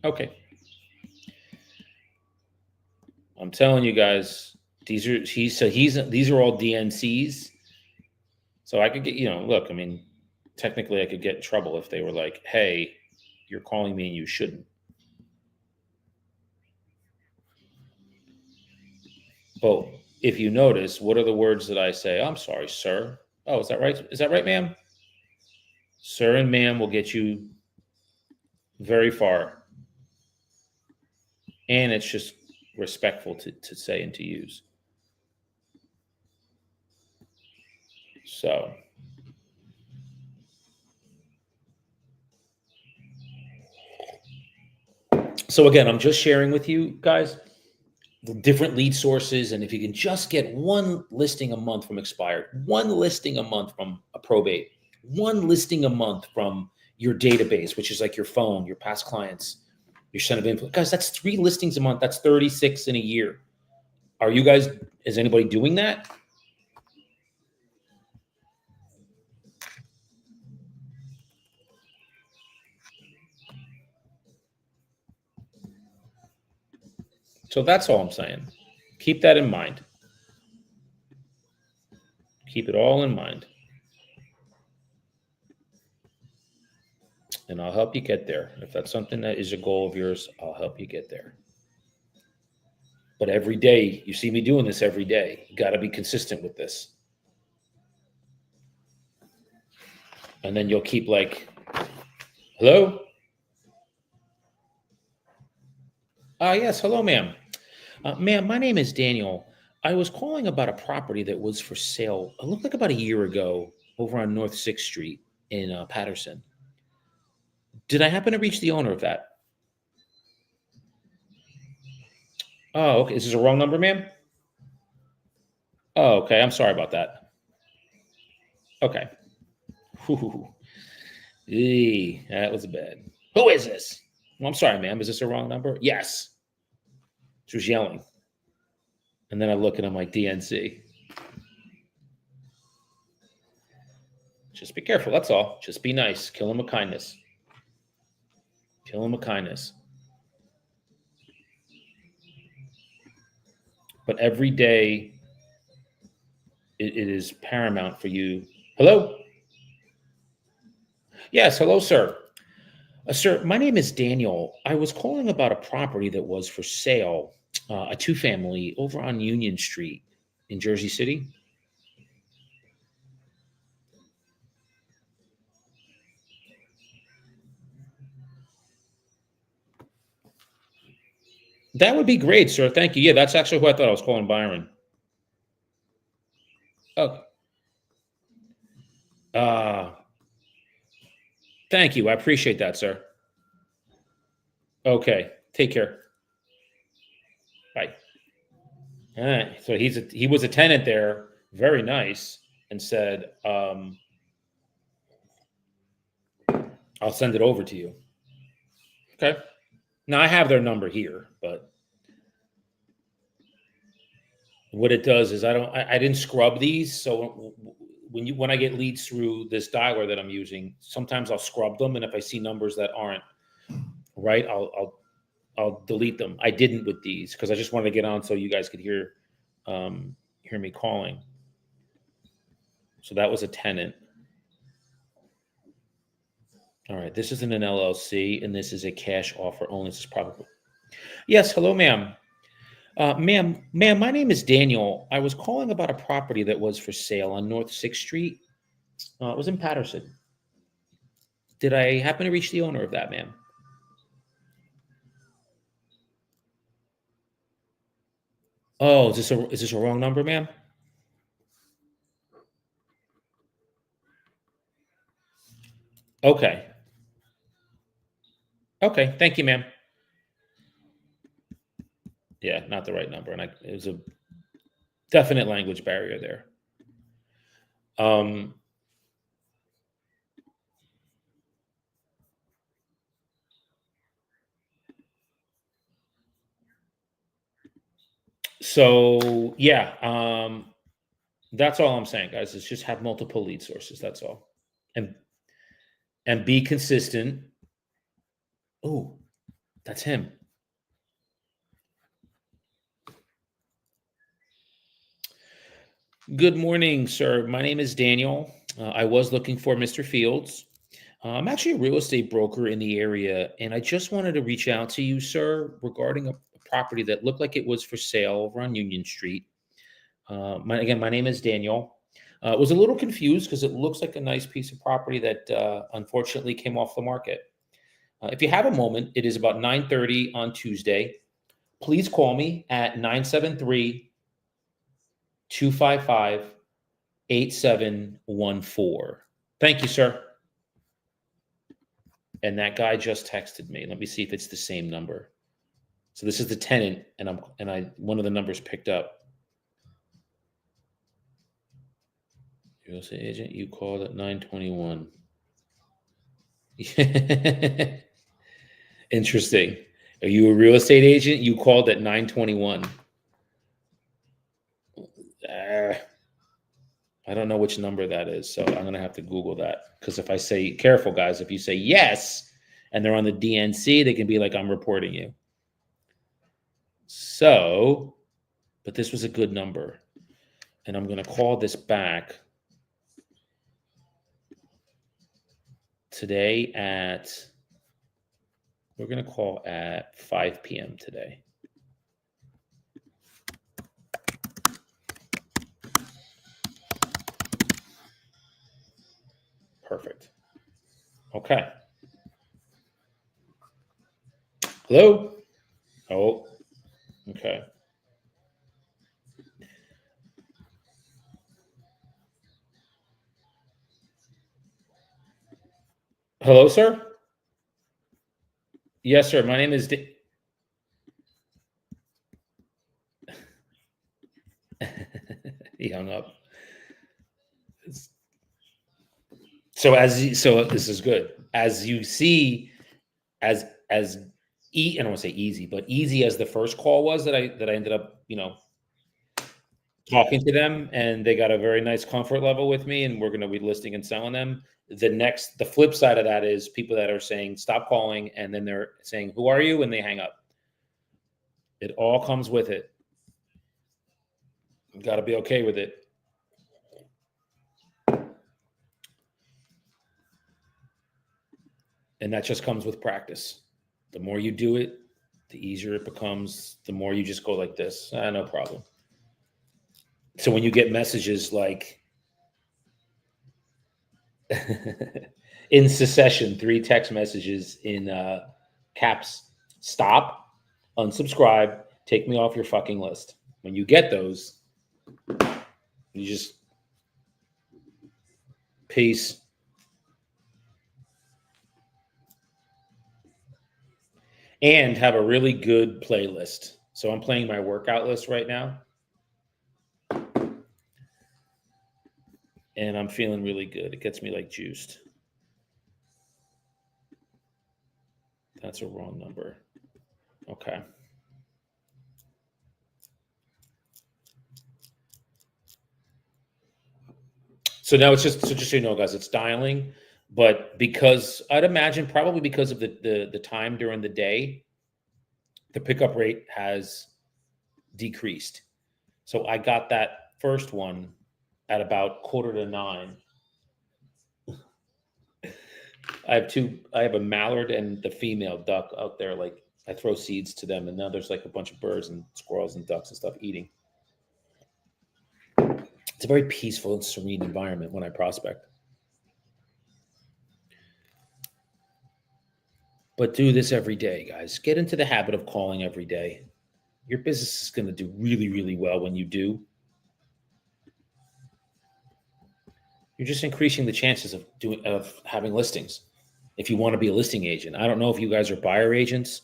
Okay. I'm telling you guys, these are these are all DNCs. So I could get, look, I mean, technically I could get in trouble if they were like, hey, you're calling me and you shouldn't. But if you notice, what are the words that I say? I'm sorry, sir. Oh, is that right? Is that right, ma'am? Sir and ma'am will get you very far. And it's just respectful to say and to use. So again, I'm just sharing with you guys the different lead sources, and if you can just get one listing a month from expired, one listing a month from a probate, one listing a month from your database, which is like your phone, your past clients, your center of influence, guys, that's 3 listings a month. That's 36 in a year. Are you guys? Is anybody doing that? So that's all I'm saying. Keep that in mind. Keep it all in mind. And I'll help you get there. If that's something that is a goal of yours, I'll help you get there. But every day, you see me doing this every day. You got to be consistent with this. And then you'll keep like, hello? Yes, hello, ma'am. Ma'am, my name is Daniel. I was calling about a property that was for sale. It looked like about a year ago over on North 6th Street in Patterson. Did I happen to reach the owner of that? Oh, okay. Is this a wrong number, ma'am? Oh, okay. I'm sorry about that. Okay. Whew. That was bad. Who is this? Well, I'm sorry, ma'am. Is this a wrong number? Yes. She was yelling. And then I look and I'm like, DNC. Just be careful. That's all. Just be nice. Kill him with kindness. Kill him with kindness. But every day, it is paramount for you. Hello? Yes, hello, sir. Sir, my name is Daniel. I was calling about a property that was for sale, a 2-family over on Union Street in Jersey City. That would be great, sir. Thank you. Yeah, that's actually who I thought I was calling, Byron. Oh, thank you. I appreciate that, sir. Okay. Take care. Bye. All right. So he was a tenant there, very nice, and said, I'll send it over to you. Okay. Now I have their number here, but what it does is I didn't scrub these. So when I get leads through this dialer that I'm using, sometimes I'll scrub them, and if I see numbers that aren't right, I'll delete them. I didn't with these because I just wanted to get on so you guys could hear me calling. So that was a tenant. All right, this isn't an LLC, and this is a cash offer only. This is probably. Yes, hello, ma'am. Ma'am, my name is Daniel. I was calling about a property that was for sale on North 6th Street. It was in Patterson. Did I happen to reach the owner of that, ma'am? Oh, is this a wrong number, ma'am? Okay. Okay. Thank you, ma'am. Yeah, not the right number, and it was a definite language barrier there. So yeah, that's all I'm saying, guys. Is just have multiple lead sources. That's all, and be consistent. Oh, that's him. Good morning, sir. My name is Daniel. I was looking for Mr. Fields. I'm actually a real estate broker in the area, and I just wanted to reach out to you, sir, regarding a property that looked like it was for sale over on Union Street. My name is Daniel. Was a little confused because it looks like a nice piece of property that unfortunately came off the market. If you have a moment, it is about 9:30 on Tuesday. Please call me at 973-255-8714. Thank you, sir. And that guy just texted me. Let me see if it's the same number. So this is the tenant, and one of the numbers picked up. Real estate agent, you called at 9:21. Interesting. Are you a real estate agent? You called at 9:21. I don't know which number that is, so I'm gonna have to Google that. Because if I say, careful guys, if you say yes and they're on the DNC, they can be like, I'm reporting you. So, but this was a good number. And I'm gonna call this back today we're gonna call at 5 p.m. today. Perfect. Okay. Hello? Oh, okay. Hello, sir? Yes, sir. My name is he hung up. So this is good. As you see, I don't want to say easy, but easy as the first call was that I ended up, talking to them, and they got a very nice comfort level with me, and we're going to be listing and selling them. The flip side of that is people that are saying stop calling, and then they're saying who are you, and they hang up. It all comes with it. You got to be okay with it. And that just comes with practice. The more you do it, the easier it becomes. The more you just go like this, no problem. So when you get messages like in succession, 3 text messages in caps, stop, unsubscribe, take me off your fucking list. When you get those, you just peace. And have a really good playlist. So I'm playing my workout list right now. And I'm feeling really good. It gets me like juiced. That's a wrong number. Okay. So now it's just so you know, guys, it's dialing, but because I'd imagine probably because of the time during the day, the pickup rate has decreased. So I got that first one at about 8:45. I have a mallard and the female duck out there. Like I throw seeds to them, and now there's like a bunch of birds and squirrels and ducks and stuff eating. It's a very peaceful and serene environment when I prospect. But do this every day, guys. Get into the habit of calling every day. Your business is going to do really, really well when you do. You're just increasing the chances of having listings. If you want to be a listing agent, I don't know if you guys are buyer agents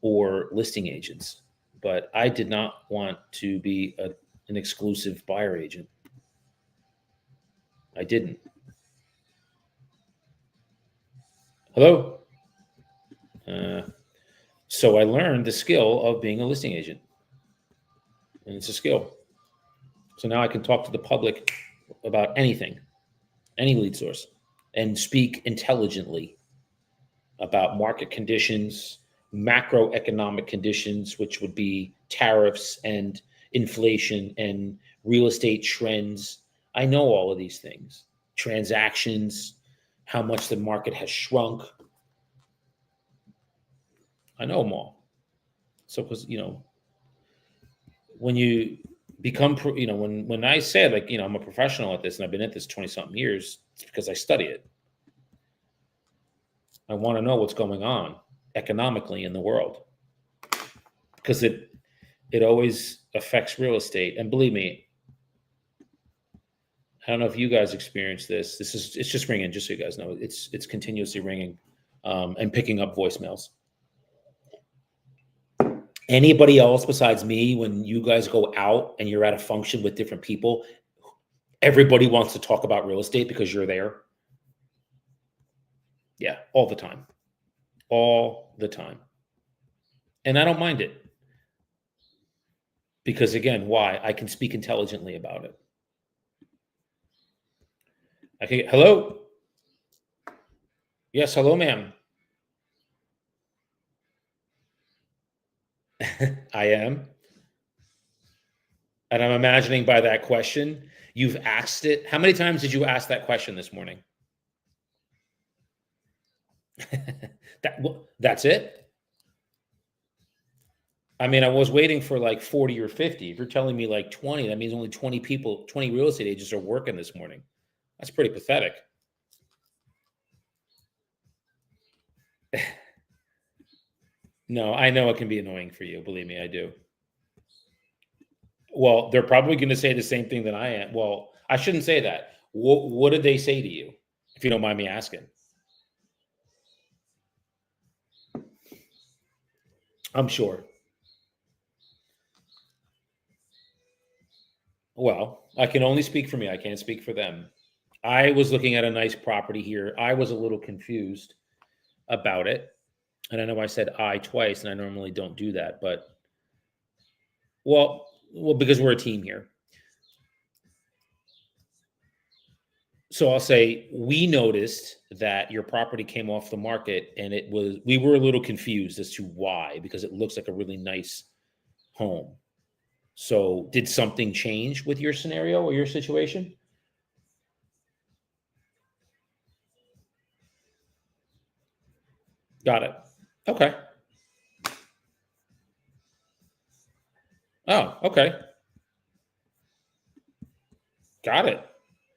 or listing agents, but I did not want to be an exclusive buyer agent. I didn't. Hello? So I learned the skill of being a listing agent. And it's a skill. So now I can talk to the public about anything, any lead source, and speak intelligently about market conditions, macroeconomic conditions, which would be tariffs and inflation and real estate trends. I know all of these things. Transactions, how much the market has shrunk. I know them all. So, because, when you when I say like, I'm a professional at this and I've been at this 20 something years, it's because I study it. I want to know what's going on economically in the world because it always affects real estate. And believe me, I don't know if you guys experience this. It's just ringing, just so you guys know. It's continuously ringing and picking up voicemails. Anybody else besides me, when you guys go out and you're at a function with different people, everybody wants to talk about real estate because you're there. Yeah, all the time. All the time. And I don't mind it. Because again, why? I can speak intelligently about it. Hello? Yes, hello, ma'am. I am. And I'm imagining by that question, you've asked it. How many times did you ask that question this morning? That's it? I mean, I was waiting for like 40 or 50. If you're telling me like 20, that means only 20 people, 20 real estate agents are working this morning. That's pretty pathetic. No, I know it can be annoying for you. Believe me, I do. Well, they're probably going to say the same thing that I am. Well, I shouldn't say that. What did they say to you, if you don't mind me asking? I'm sure. Well, I can only speak for me. I can't speak for them. I was looking at a nice property here. I was a little confused about it. And I know I said I twice, and I normally don't do that, but well, because we're a team here. So I'll say we noticed that your property came off the market, and we were a little confused as to why, because it looks like a really nice home. So did something change with your scenario or your situation? Got it. Okay. Oh, okay. Got it.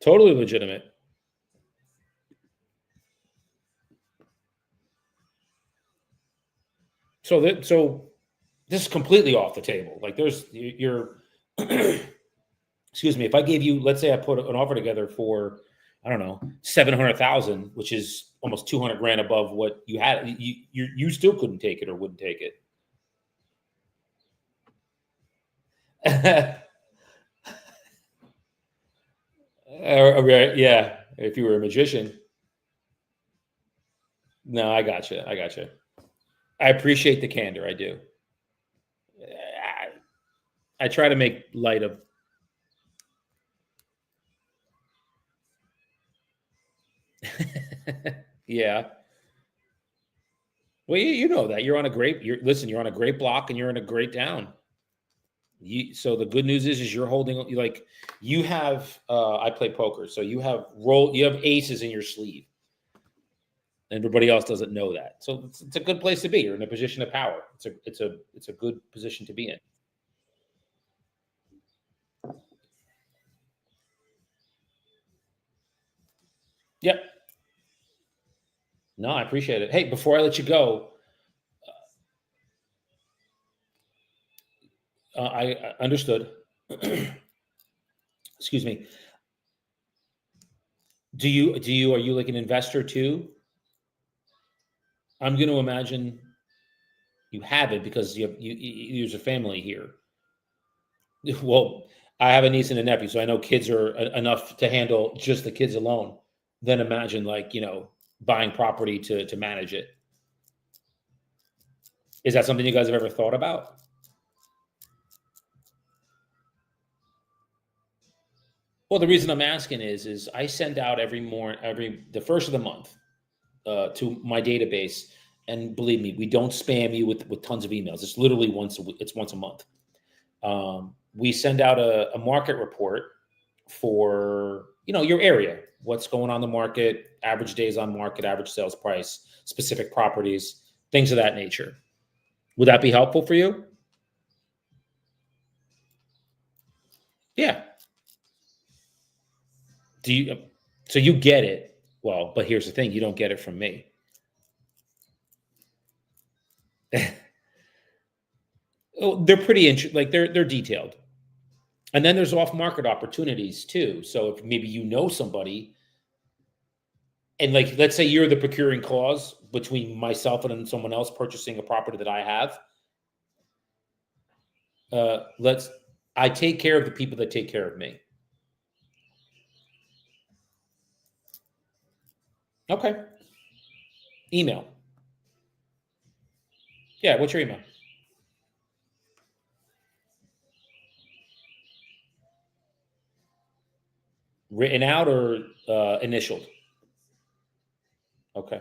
Totally legitimate. So this is completely off the table. Like you're excuse me, if I gave you, let's say I put an offer together for, I don't know, 700,000, which is almost 200 grand above what you had, you still couldn't take it or wouldn't take it. Yeah, if you were a magician. No, I got you. I got you. I appreciate the candor. I do. I try to make light of. Yeah. Well, you know that you're on a great. You're on a great block and you're in a great town. So the good news is you're holding like you have. I play poker, so you have aces in your sleeve. Everybody else doesn't know that, so it's a good place to be. You're in a position of power. It's a good position to be in. Yep. No, I appreciate it. Hey, before I let you go, I understood. Excuse me. Are you like an investor too? I'm going to imagine you have it because there's a family here. Well, I have a niece and a nephew, so I know kids are enough to handle just the kids alone. Then imagine like, buying property to manage it. Is that something you guys have ever thought about? Well, the reason I'm asking is I send out the first of the month to my database, and believe me, we don't spam you with tons of emails. It's literally once a month. We send out a market report for your area, what's going on the market, average days on market, average sales price, specific properties, things of that nature. Would that be helpful for you? Yeah. Do you? So you get it. Well, but here's the thing: you don't get it from me. Oh, they're pretty like they're detailed, and then there's off market opportunities too. So if maybe you know somebody, and like let's say you're the procuring clause between myself and someone else purchasing a property that I have. I take care of the people that take care of me. Okay. Email. Yeah. What's your email? Written out or initialed? Okay.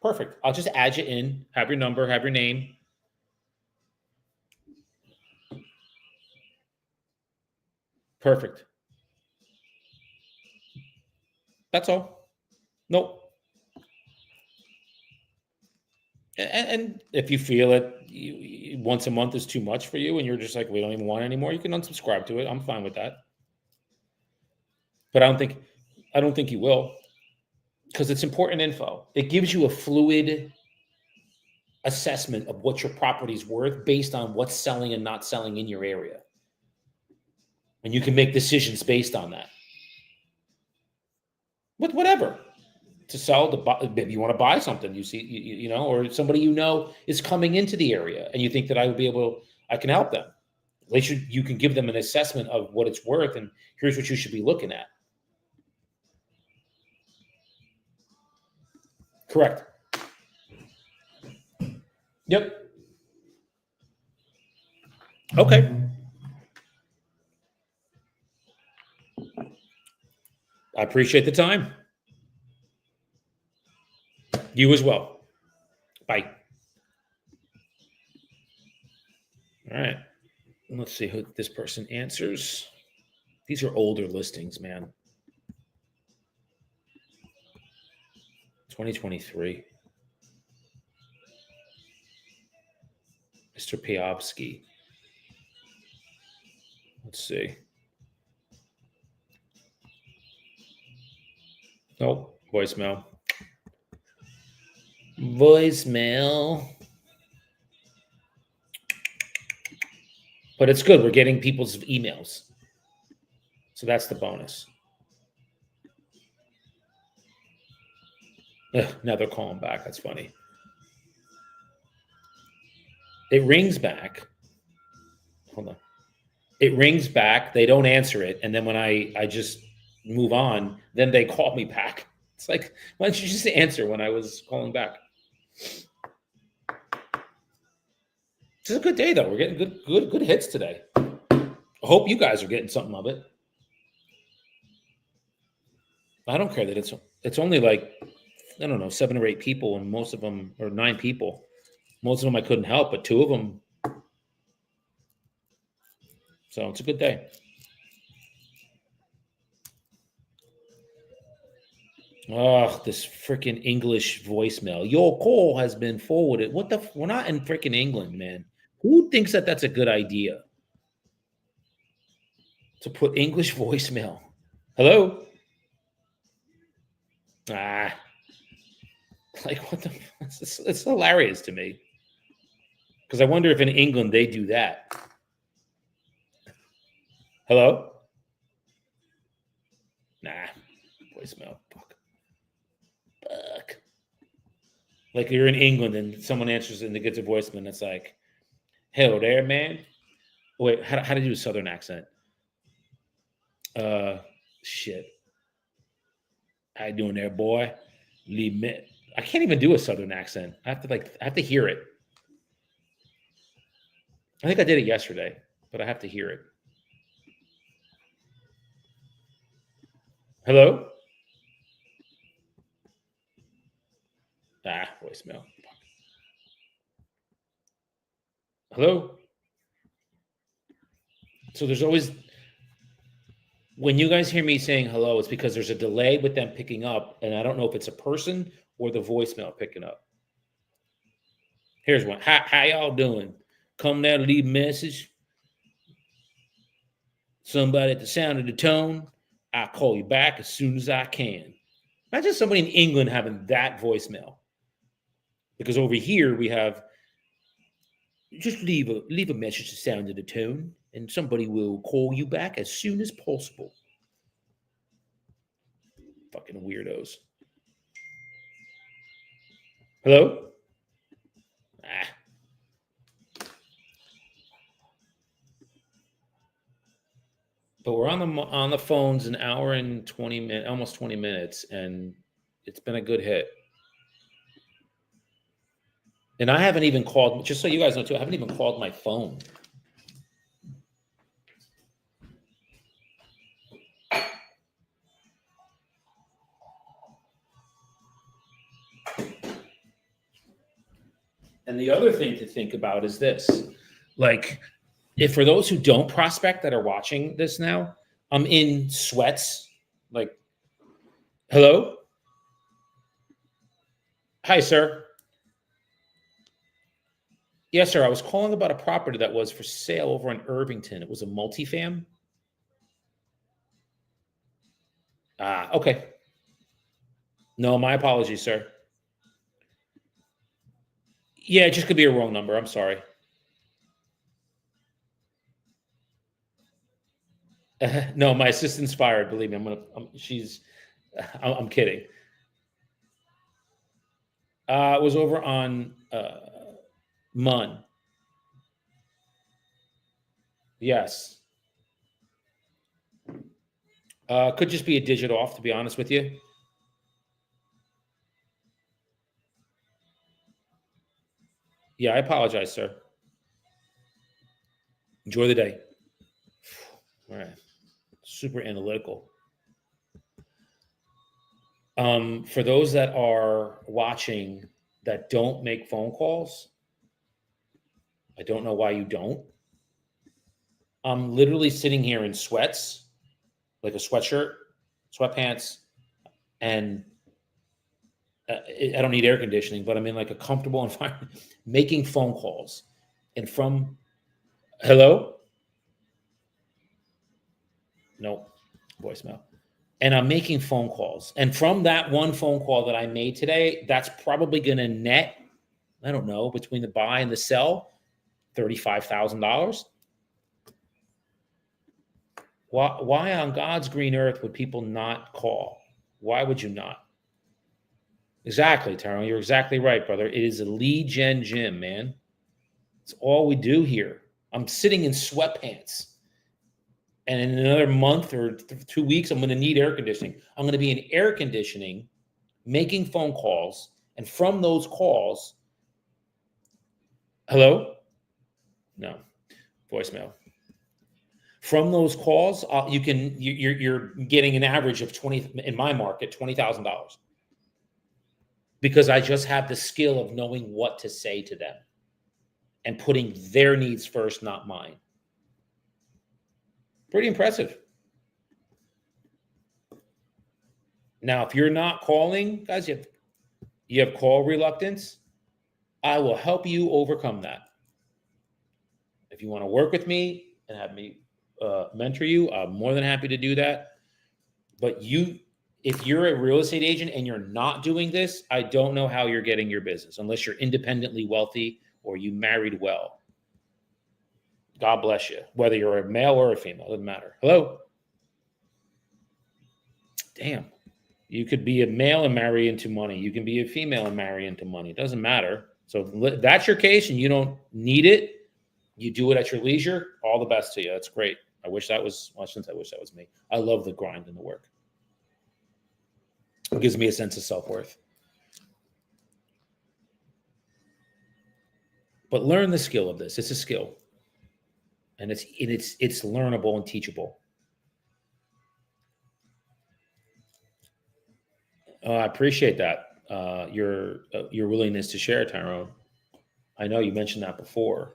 Perfect. I'll just add you in, have your number, have your name. Perfect. That's all. Nope. And if you feel it once a month is too much for you and you're just like, we don't even want it anymore, you can unsubscribe to it. I'm fine with that. But I don't think you will, because it's important info. It gives you a fluid assessment of what your property's worth based on what's selling and not selling in your area. And you can make decisions based on that. With whatever. To sell, to buy, maybe you want to buy something you see, you know, or somebody you know is coming into the area and you think that I can help them. At least you can give them an assessment of what it's worth and here's what you should be looking at. Correct. Yep. Okay. I appreciate the time. You as well. Bye. All right. Let's see who this person answers. These are older listings, man. 2023. Mr. Piovsky. Let's see. Nope. Voicemail. Voicemail. But it's good. We're getting people's emails. So that's the bonus. Ugh, now they're calling back. That's funny. It rings back. Hold on. It rings back. They don't answer it. And then when I just move on, then they call me back. It's like, why don't you just answer when I was calling back? It's a good day, though. We're getting good hits today. I hope you guys are getting something of it. I don't care that it's only like, I don't know, 7 or 8 people, and most of them, or 9 people. Most of them I couldn't help, but 2 of them. So it's a good day. Oh, this freaking English voicemail. Your call has been forwarded. What the? We're not in freaking England, man. Who thinks that that's a good idea? To put English voicemail. Hello? Ah. Like, what the? It's hilarious to me. Because I wonder if in England they do that. Hello? Nah. Voicemail. Fuck. Like you're in England and someone answers and it gets a voicemail and it's like, hello there, man. Wait, how to do a Southern accent? Shit. How you doing there, boy? Leave me. I can't even do a Southern accent. I have to hear it. I think I did it yesterday, but I have to hear it. Hello? Ah, voicemail. Hello? So there's always, when you guys hear me saying hello, it's because there's a delay with them picking up, and I don't know if it's a person or the voicemail picking up. Here's one. How y'all doing? Come there, leave message. Somebody at the sound of the tone, I'll call you back as soon as I can. Imagine somebody in England having that voicemail. Because over here we have just leave a message to sound of the tone, and somebody will call you back as soon as possible. Fucking weirdos. Hello? Ah. But we're on the phones an hour and 20 minutes, almost 20 minutes, and it's been a good hit. And I haven't even called, just so you guys know too, I haven't even called my phone. And the other thing to think about is this. Like, if for those who don't prospect that are watching this now, I'm in sweats. Like, hello? Hi, sir. Yes, sir. I was calling about a property that was for sale over in Irvington. It was a multifam. Ah, okay. No, my apologies, sir. Yeah, it just could be a wrong number. I'm sorry. No, my assistant's fired. Believe me, I'm kidding. It was over on Munn. Yes. Could just be a digit off, to be honest with you. Yeah, I apologize, sir. Enjoy the day. All right. Super analytical. For those that are watching that don't make phone calls, I don't know why you don't. I'm literally sitting here in sweats, like a sweatshirt, sweatpants, and I don't need air conditioning, but I'm in like a comfortable environment, making phone calls. And from hello, no voicemail, and I'm making phone calls. And from that one phone call that I made today, that's probably going to net, I don't know, between the buy and the sell, $35,000. Why on God's green earth would people not call? Why would you not? Exactly, Tyrone. You're exactly right, brother. It is a lead gen gym, man. It's all we do here. I'm sitting in sweatpants. And in another month or 2 weeks, I'm going to need air conditioning. I'm going to be in air conditioning, making phone calls. And from those calls, hello? No, voicemail. From those calls, you're getting an average of 20 in my market, $20,000, because I just have the skill of knowing what to say to them and putting their needs first, not mine. Pretty impressive. Now, if you're not calling, guys, you have call reluctance, I will help you overcome that. If you want to work with me and have me mentor you, I'm more than happy to do that. But if you're a real estate agent and you're not doing this, I don't know how you're getting your business unless you're independently wealthy or you married well. God bless you. Whether you're a male or a female, doesn't matter. Hello? Damn. You could be a male and marry into money. You can be a female and marry into money. It doesn't matter. So if that's your case and you don't need it, you do it at your leisure, all the best to you. That's great. I wish that was me. I love the grind and the work. It gives me a sense of self-worth. But learn the skill of this. It's a skill. And it's learnable and teachable. I appreciate that. Your willingness to share, Tyrone. I know you mentioned that before.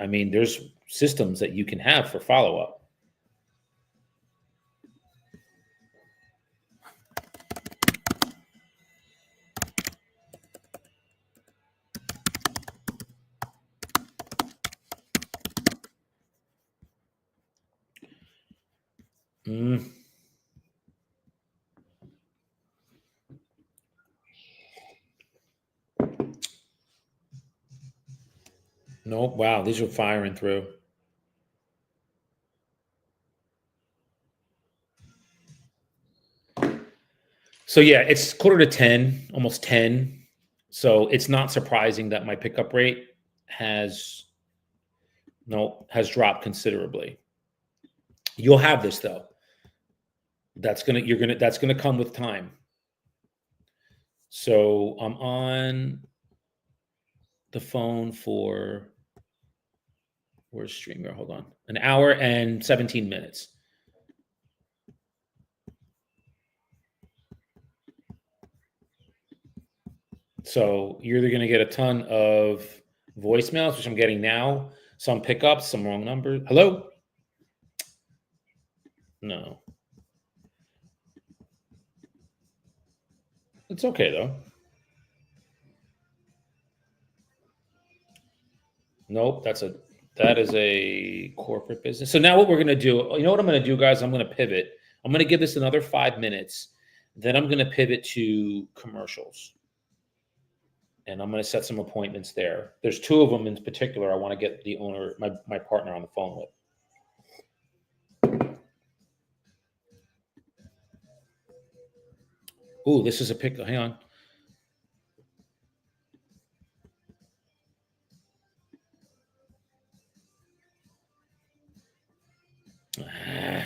I mean, there's systems that you can have for follow-up. Mm. Nope. Wow, these are firing through. So yeah, it's quarter to 10, almost 10. So it's not surprising that my pickup rate has has dropped considerably. You'll have this though. That's gonna come with time. So I'm on the phone for where's Streamer? Hold on. An hour and 17 minutes. So you're either gonna get a ton of voicemails, which I'm getting now, some pickups, some wrong numbers. Hello? No. It's okay though. Nope, that is a corporate business. So now what we're gonna do, you know what I'm gonna do, guys? I'm gonna pivot. I'm gonna give this another 5 minutes. Then I'm gonna pivot to commercials. And I'm gonna set some appointments there. There's two of them in particular I want to get the owner, my partner on the phone with. Ooh, this is a pick. Hang on. Ah,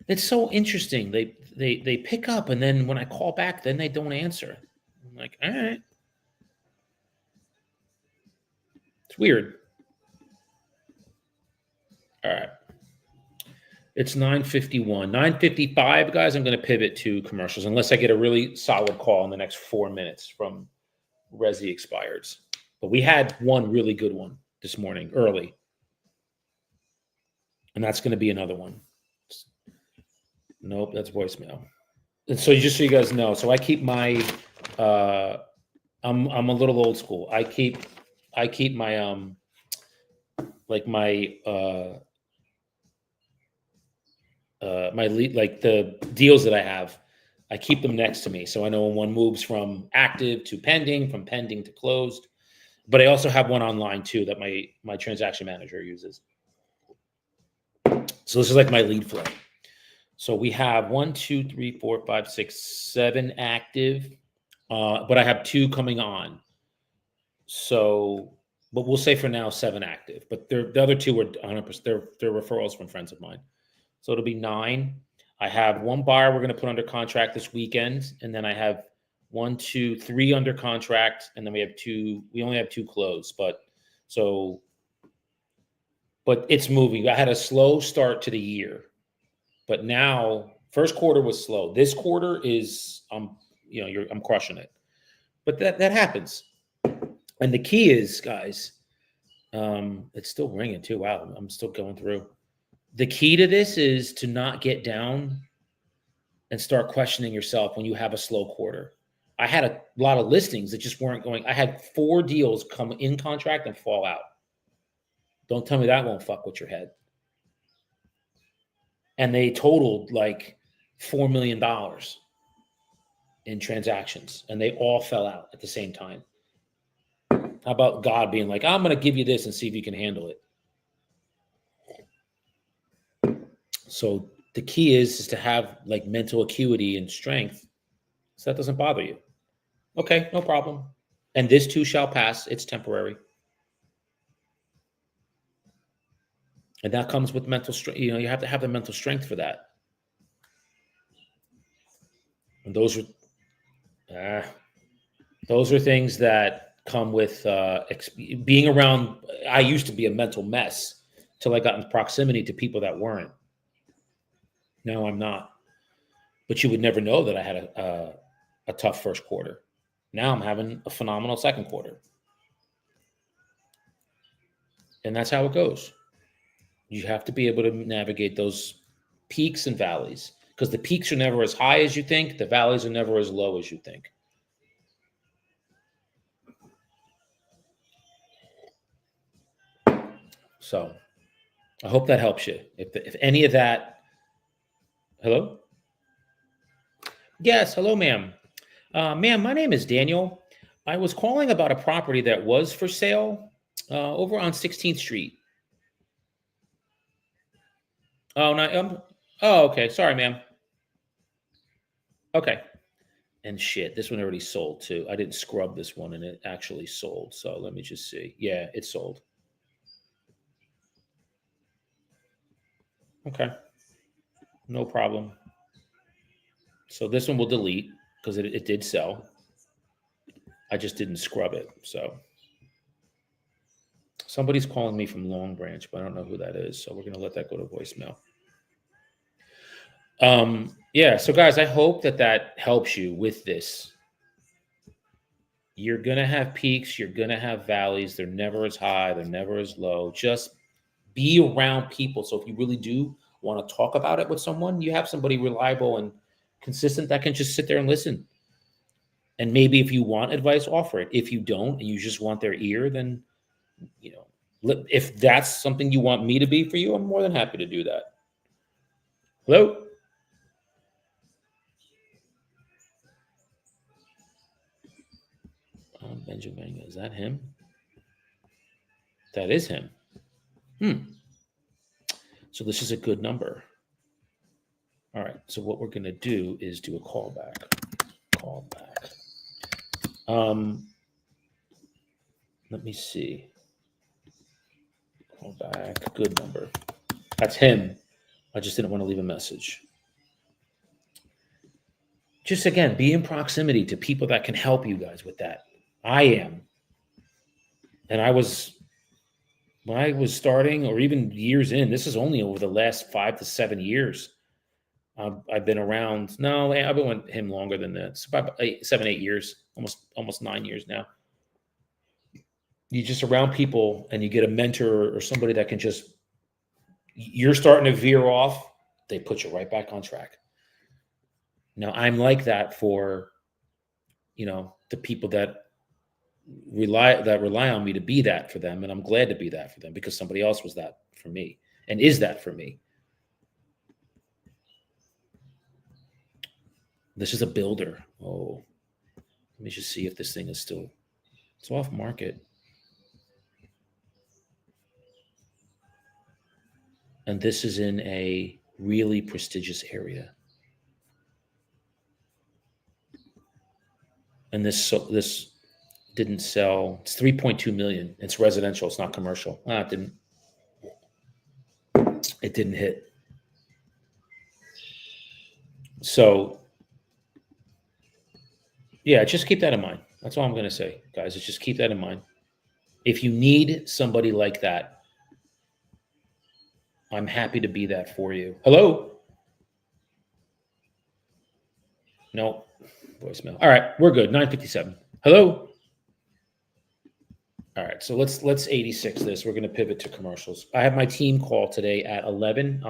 it's so interesting. They pick up, and then when I call back, then they don't answer. I'm like, all right, it's weird. All right, it's 9:51, 9:55, guys. I'm going to pivot to commercials unless I get a really solid call in the next 4 minutes from Resi Expireds. But we had one really good one this morning early, and that's going to be another one. Nope, that's voicemail. And so just so you guys know, so I keep my uh I'm a little old school. I keep my like my lead, like the deals that I have, I keep them next to me. So I know when one moves from active to pending, from pending to closed. But I also have one online too that my transaction manager uses. So this is like my lead flow. So we have 1, 2, 3, 4, 5, 6, 7 active, but I have 2 coming on. So, but we'll say for now 7 active. But the other 2 are 100%. They're referrals from friends of mine. So it'll be 9. I have 1 buyer we're going to put under contract this weekend, and then I have 1, 2, 3 under contract, and then we have 2. We only have 2 closed, but it's moving. I had a slow start to the year. But now, first quarter was slow. This quarter is, I'm crushing it. But that happens. And the key is, guys, it's still ringing too. Wow, I'm still going through. The key to this is to not get down and start questioning yourself when you have a slow quarter. I had a lot of listings that just weren't going. I had 4 deals come in contract and fall out. Don't tell me that won't fuck with your head. And they totaled like $4 million in transactions, and they all fell out at the same time. How about God being like, I'm going to give you this and see if you can handle it? So the key is to have like mental acuity and strength, so that doesn't bother you. Okay, no problem. And this too shall pass. It's temporary. And that comes with mental strength. You have to have the mental strength for that. And those are things that come with being around. I used to be a mental mess till I got in proximity to people that weren't. Now I'm not. But you would never know that I had a tough first quarter. Now I'm having a phenomenal second quarter. And that's how it goes. You have to be able to navigate those peaks and valleys, because the peaks are never as high as you think. The valleys are never as low as you think. So I hope that helps you. If any of that Hello? Yes, hello, ma'am. Ma'am, my name is Daniel. I was calling about a property that was for sale over on 16th Street. Oh, no, oh, okay. Sorry, ma'am. Okay. And shit, this one already sold too. I didn't scrub this one and it actually sold. So let me just see. Yeah, it sold. Okay. No problem. So this one will delete because it did sell. I just didn't scrub it. So somebody's calling me from Long Branch, but I don't know who that is. So we're going to let that go to voicemail. Yeah. So guys, I hope that helps you with this. You're going to have peaks. You're going to have valleys. They're never as high. They're never as low. Just be around people. So if you really do want to talk about it with someone, you have somebody reliable and consistent that can just sit there and listen. And maybe if you want advice, offer it. If you don't, and you just want their ear, then, if that's something you want me to be for you, I'm more than happy to do that. Hello? Benjamin, is that him? That is him. So this is a good number. All right. So what we're going to do is do a callback. Let me see. Call back. Good number. That's him. I just didn't want to leave a message. Just again, be in proximity to people that can help you guys with that. I am. And when I was starting, or even years in, this is only over the last 5 to 7 years. I've been around. No, I've been with him longer than that. It's about 7, 8 years, almost 9 years now. You just around people, and you get a mentor or somebody that can just. You're starting to veer off. They put you right back on track. Now I'm like that for, the people that rely on me to be that for them, and I'm glad to be that for them because somebody else was that for me and is that for me. This is a builder. Oh, let me just see if this thing is still. It's off market. And this is in a really prestigious area. And this didn't sell. It's 3.2 million. It's residential. It's not commercial. It didn't hit. So yeah, just keep that in mind. That's all I'm going to say, guys, is just keep that in mind. If you need somebody like that, I'm happy to be that for you. Hello? No, voicemail. All right, we're good. 9:57. Hello? All right, so let's 86 this. We're going to pivot to commercials. I have my team call today at 11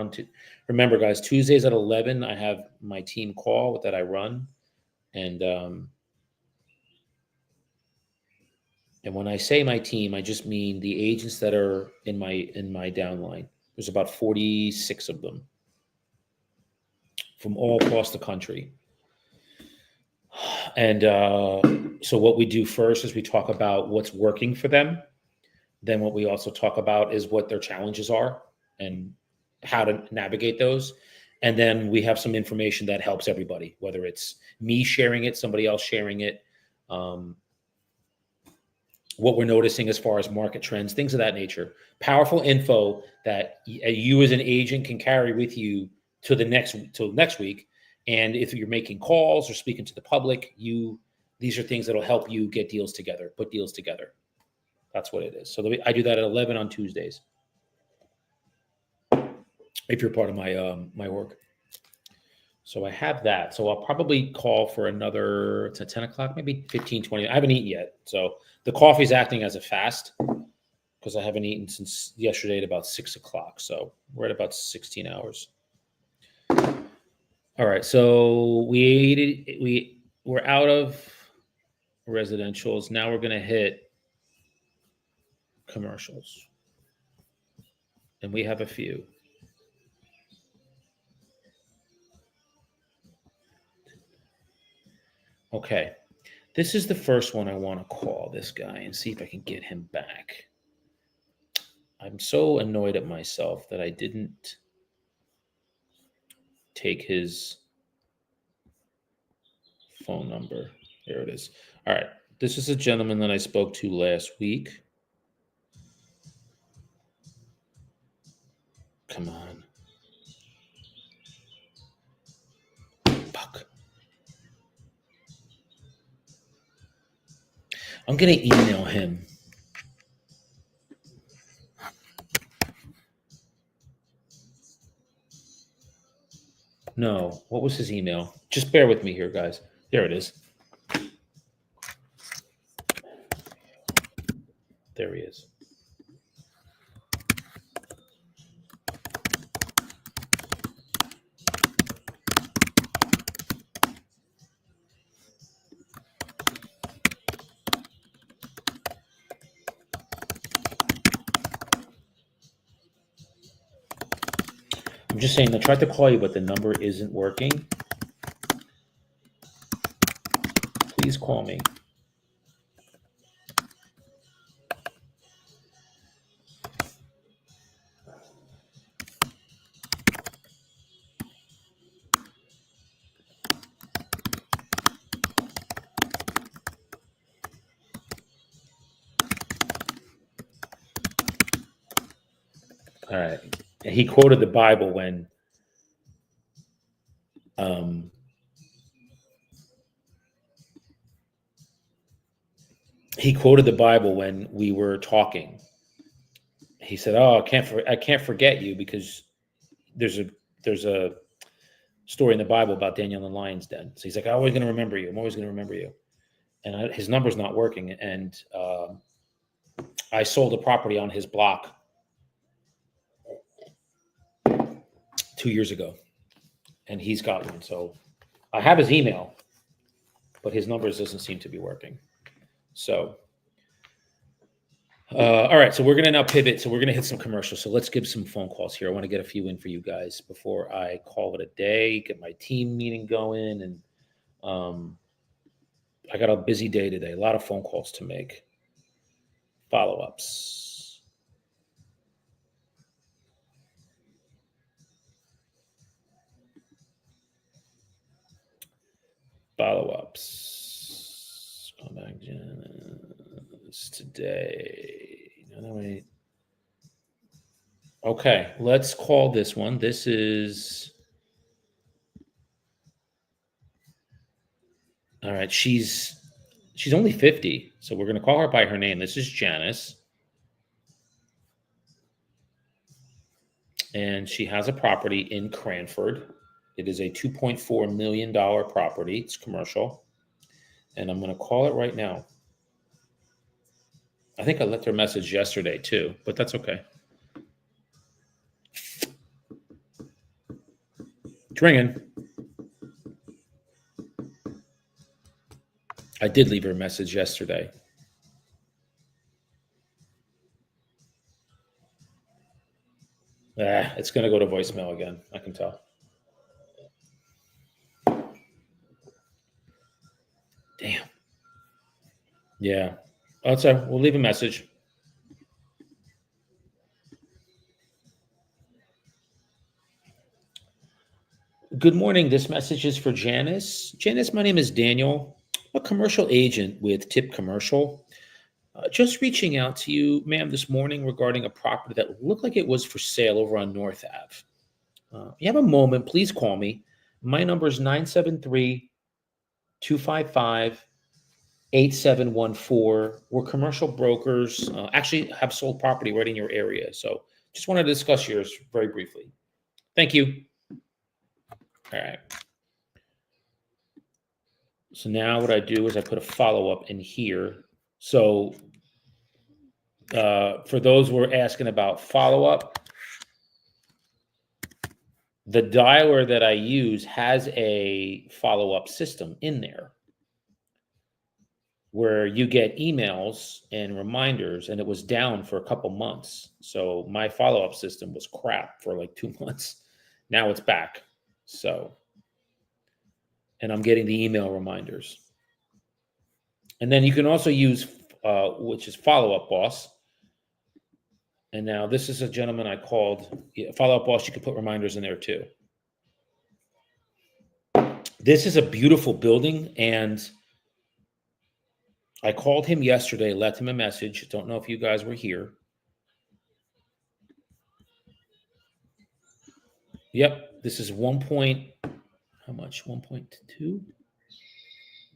remember, guys, Tuesdays at 11 I have my team call that I run, and when I say my team, I just mean the agents that are in my downline. There's about 46 of them from all across the country. And so what we do first is we talk about what's working for them. Then what we also talk about is what their challenges are and how to navigate those. And then we have some information that helps everybody, whether it's me sharing it, somebody else sharing it, what we're noticing as far as market trends, things of that nature. Powerful info that you as an agent can carry with you till next week. And if you're making calls or speaking to the public, these are things that'll help you get deals together, put deals together. That's what it is. So I do that at 11 on Tuesdays. If you're part of my work. So I have that. So I'll probably call for another, it's at 10 o'clock, maybe 15, 20. I haven't eaten yet. So the coffee's acting as a fast because I haven't eaten since yesterday at about 6 o'clock. So we're at about 16 hours. All right. So we're out of residentials. Now we're going to hit commercials. And we have a few. Okay. This is the first one I want to call this guy and see if I can get him back. I'm so annoyed at myself that I didn't take his phone number. There it is. All right. This is a gentleman that I spoke to last week. Come on. Fuck. I'm going to email him. No. What was his email? Just bear with me here, guys. There it is. There he is. I'm just saying, I tried to call you, but the number isn't working. Please call me. All right. He quoted the Bible when we were talking. He said, "Oh, I can't forget you because there's a story in the Bible about Daniel in the lion's den." So he's like, "I'm always going to remember you. I'm always going to remember you." And his number's not working. And I sold a property on his block 2 years ago, and he's got one. So I have his email, but his numbers doesn't seem to be working. So, all right. So we're going to now pivot. So we're going to hit some commercials. So let's give some phone calls here. I want to get a few in for you guys before I call it a day, get my team meeting going. And I got a busy day today. A lot of phone calls to make. Follow-ups. Come back, Janice, today. No, wait. Okay, let's call this one. This is... All right, she's only 50, so we're going to call her by her name. This is Janice. And she has a property in Cranford. It is a $2.4 million property. It's commercial. And I'm going to call it right now. I think I left her a message yesterday too, but that's okay. It's ringing. I did leave her a message yesterday. It's going to go to voicemail again. I can tell. Damn. Yeah. That's all right. We'll leave a message. Good morning. This message is for Janice. Janice, my name is Daniel. I'm a commercial agent with Tip Commercial. Just reaching out to you, ma'am, this morning regarding a property that looked like it was for sale over on North Ave. If you have a moment, please call me. My number is 973-255-8714. We're commercial brokers, actually have sold property right in your area. So just wanted to discuss yours very briefly. Thank you. All right. So now what I do is I put a follow-up in here. So for those who are asking about follow-up, the dialer that I use has a follow-up system in there where you get emails and reminders, and it was down for a couple months. So my follow-up system was crap for like 2 months. Now it's back. So, and I'm getting the email reminders. And then you can also use, which is Follow Up Boss. And now this is a gentleman I called. Follow Up Boss, you can put reminders in there too. This is a beautiful building, and I called him yesterday, left him a message. Don't know if you guys were here. Yep, this is 1 point, how much? 1.2?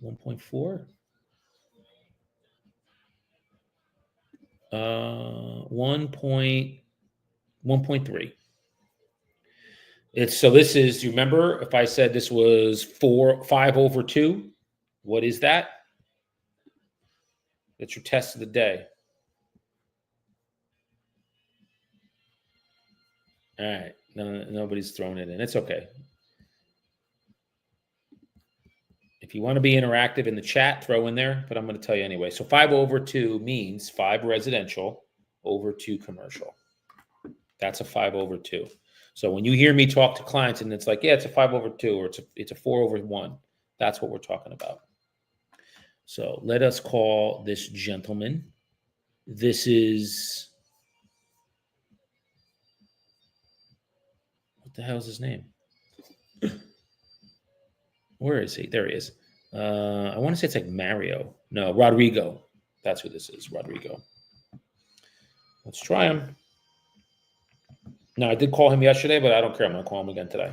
1.4? 1.3. It's so this is, you remember if I said this was 5 over 2? What is that? That's your test of the day. All right. No, nobody's throwing it in. It's okay. If you want to be interactive in the chat, throw in there, but I'm going to tell you anyway. So 5 over 2 means 5 residential over 2 commercial. That's a 5 over 2. So when you hear me talk to clients and it's like, yeah, it's a 5 over 2 or it's a 4 over 1, that's what we're talking about. So let us call this gentleman. This is, what the hell is his name? Where is he? There he is. I want to say it's like Mario. No, Rodrigo. That's who this is, Rodrigo. Let's try him. No, I did call him yesterday, but I don't care. I'm going to call him again today.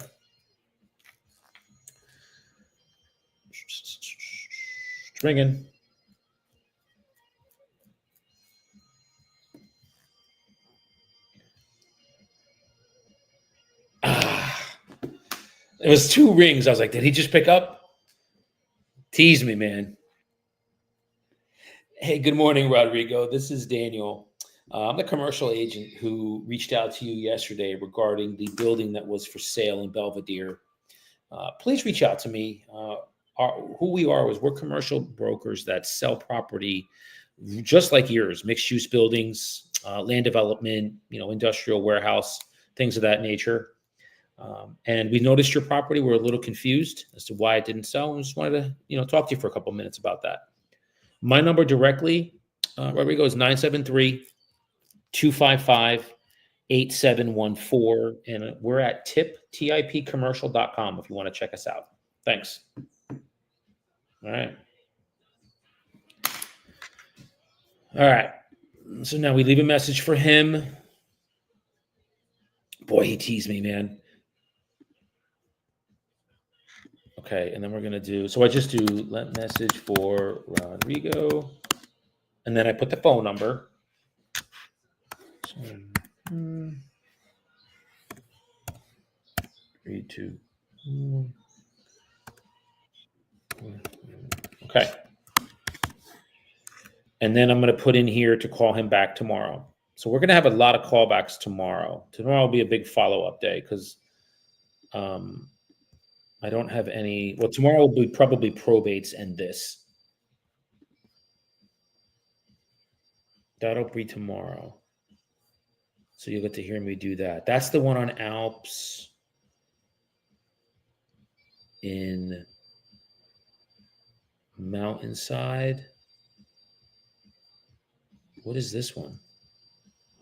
It's ringing. It was 2 rings. I was like, did he just pick up? Tease me, man. Hey, good morning, Rodrigo. This is Daniel. I'm the commercial agent who reached out to you yesterday regarding the building that was for sale in Belvedere. Please reach out to me. Who we are is we're commercial brokers that sell property just like yours, mixed-use buildings, land development, industrial warehouse, things of that nature. And we noticed your property. We're a little confused as to why it didn't sell, and just wanted to, talk to you for a couple of minutes about that. My number directly, Rodrigo, is 973-255-8714, and we're at tipcommercial.com if you want to check us out. Thanks. All right. So now we leave a message for him. Boy, he teased me, man. Okay, and then we're going to do, so I just do let message for Rodrigo, and then I put the phone number. So, 3, 2, 1. Okay. And then I'm going to put in here to call him back tomorrow. So we're going to have a lot of callbacks tomorrow. Tomorrow will be a big follow-up day because I don't have any. Well, tomorrow will be probably probates and this. That'll be tomorrow. So you'll get to hear me do that. That's the one on Alps in Mountainside. What is this one?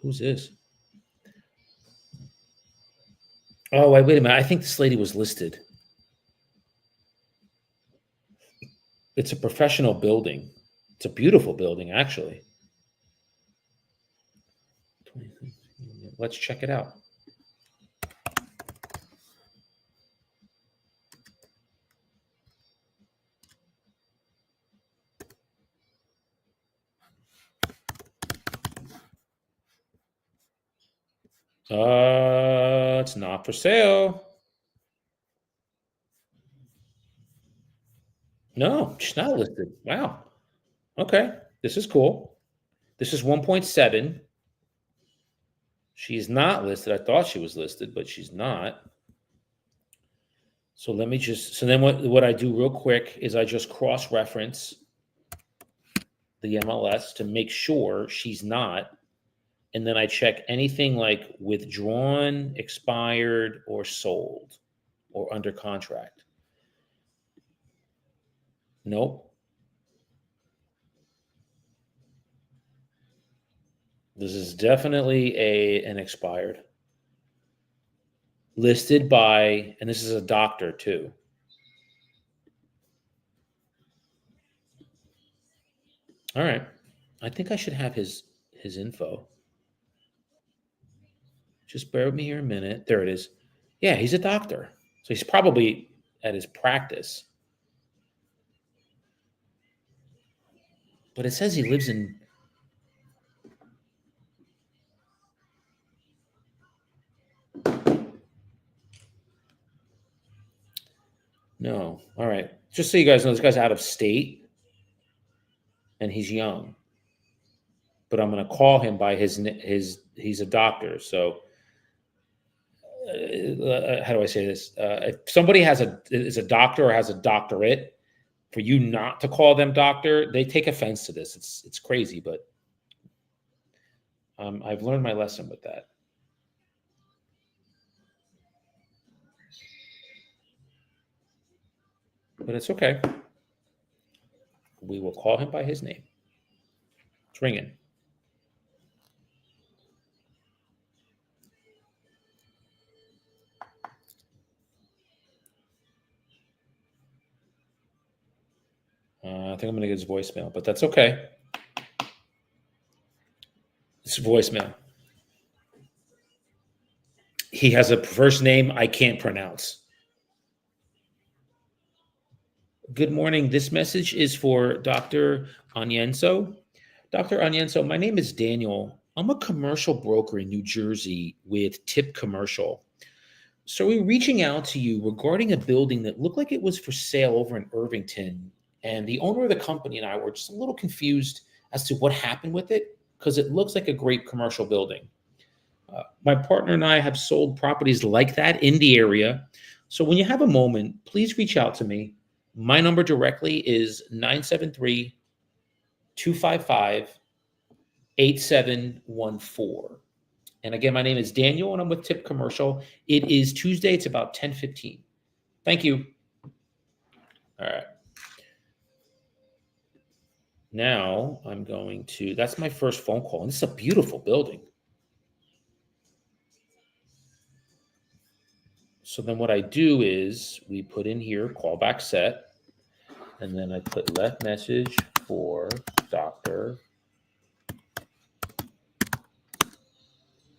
Who's this? Oh, wait a minute. I think this lady was listed. It's a professional building. It's a beautiful building, actually. Let's check it out. It's not for sale. No, she's not listed. Wow. Okay. This is cool. This is 1.7. She's not listed. I thought she was listed, but she's not. So let me just, so then what I do real quick is I just cross-reference the MLS to make sure she's not. And then I check anything like withdrawn, expired, or sold, or under contract. Nope. This is definitely an expired. Listed by, and this is a doctor too. All right. I think I should have his info. Just bear with me here a minute. There it is. Yeah, he's a doctor. So he's probably at his practice. But it says he lives in. No. All right. Just so you guys know, this guy's out of state and he's young. But I'm going to call him by he's a doctor. So how do I say this? If somebody is a doctor or has a doctorate, for you not to call them doctor, they take offense to this. It's crazy, but I've learned my lesson with that. But it's okay. We will call him by his name. It's ringing. I think I'm going to get his voicemail, but that's okay. It's voicemail. He has a first name I can't pronounce. Good morning. This message is for Dr. Anienso. Dr. Anienso, my name is Daniel. I'm a commercial broker in New Jersey with Tip Commercial. So we're reaching out to you regarding a building that looked like it was for sale over in Irvington. And the owner of the company and I were just a little confused as to what happened with it because it looks like a great commercial building. My partner and I have sold properties like that in the area. So when you have a moment, please reach out to me. My number directly is 973 255 8714. And again, my name is Daniel and I'm with Tip Commercial. It is Tuesday. It's about 10:15. Thank you. All right. Now I'm going to, that's my first phone call. And this is a beautiful building. So then what I do is we put in here callback set, and then I put left message for Dr.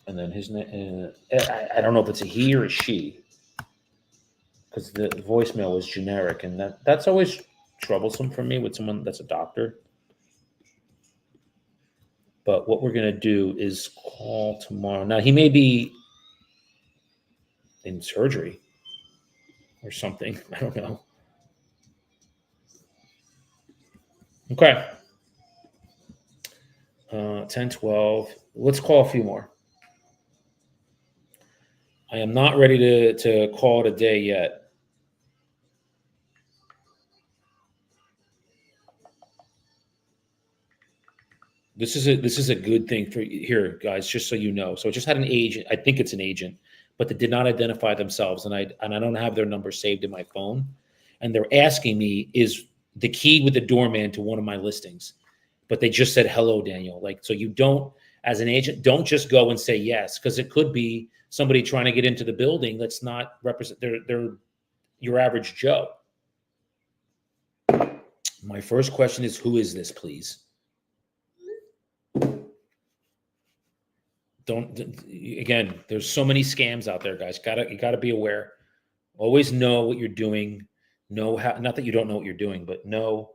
And then his name, I don't know if it's a he or a she, because the voicemail was generic, and that's always troublesome for me with someone that's a doctor. But what we're going to do is call tomorrow. Now, he may be in surgery or something. I don't know. Okay. 10, 12. Let's call a few more. I am not ready to call it a day yet. This is a good thing for here, guys, just so you know. So I just had an agent, I think it's an agent, but they did not identify themselves, and I don't have their number saved in my phone. And they're asking me, is the key with the doorman to one of my listings? But they just said, hello, Daniel. Like, so you don't, as an agent, don't just go and say yes, because it could be somebody trying to get into the building that's not represent they're your average Joe. My first question is, who is this, please? Don't, again, there's so many scams out there, guys. You gotta be aware. Always know what you're doing. Know how, not that you don't know what you're doing, but know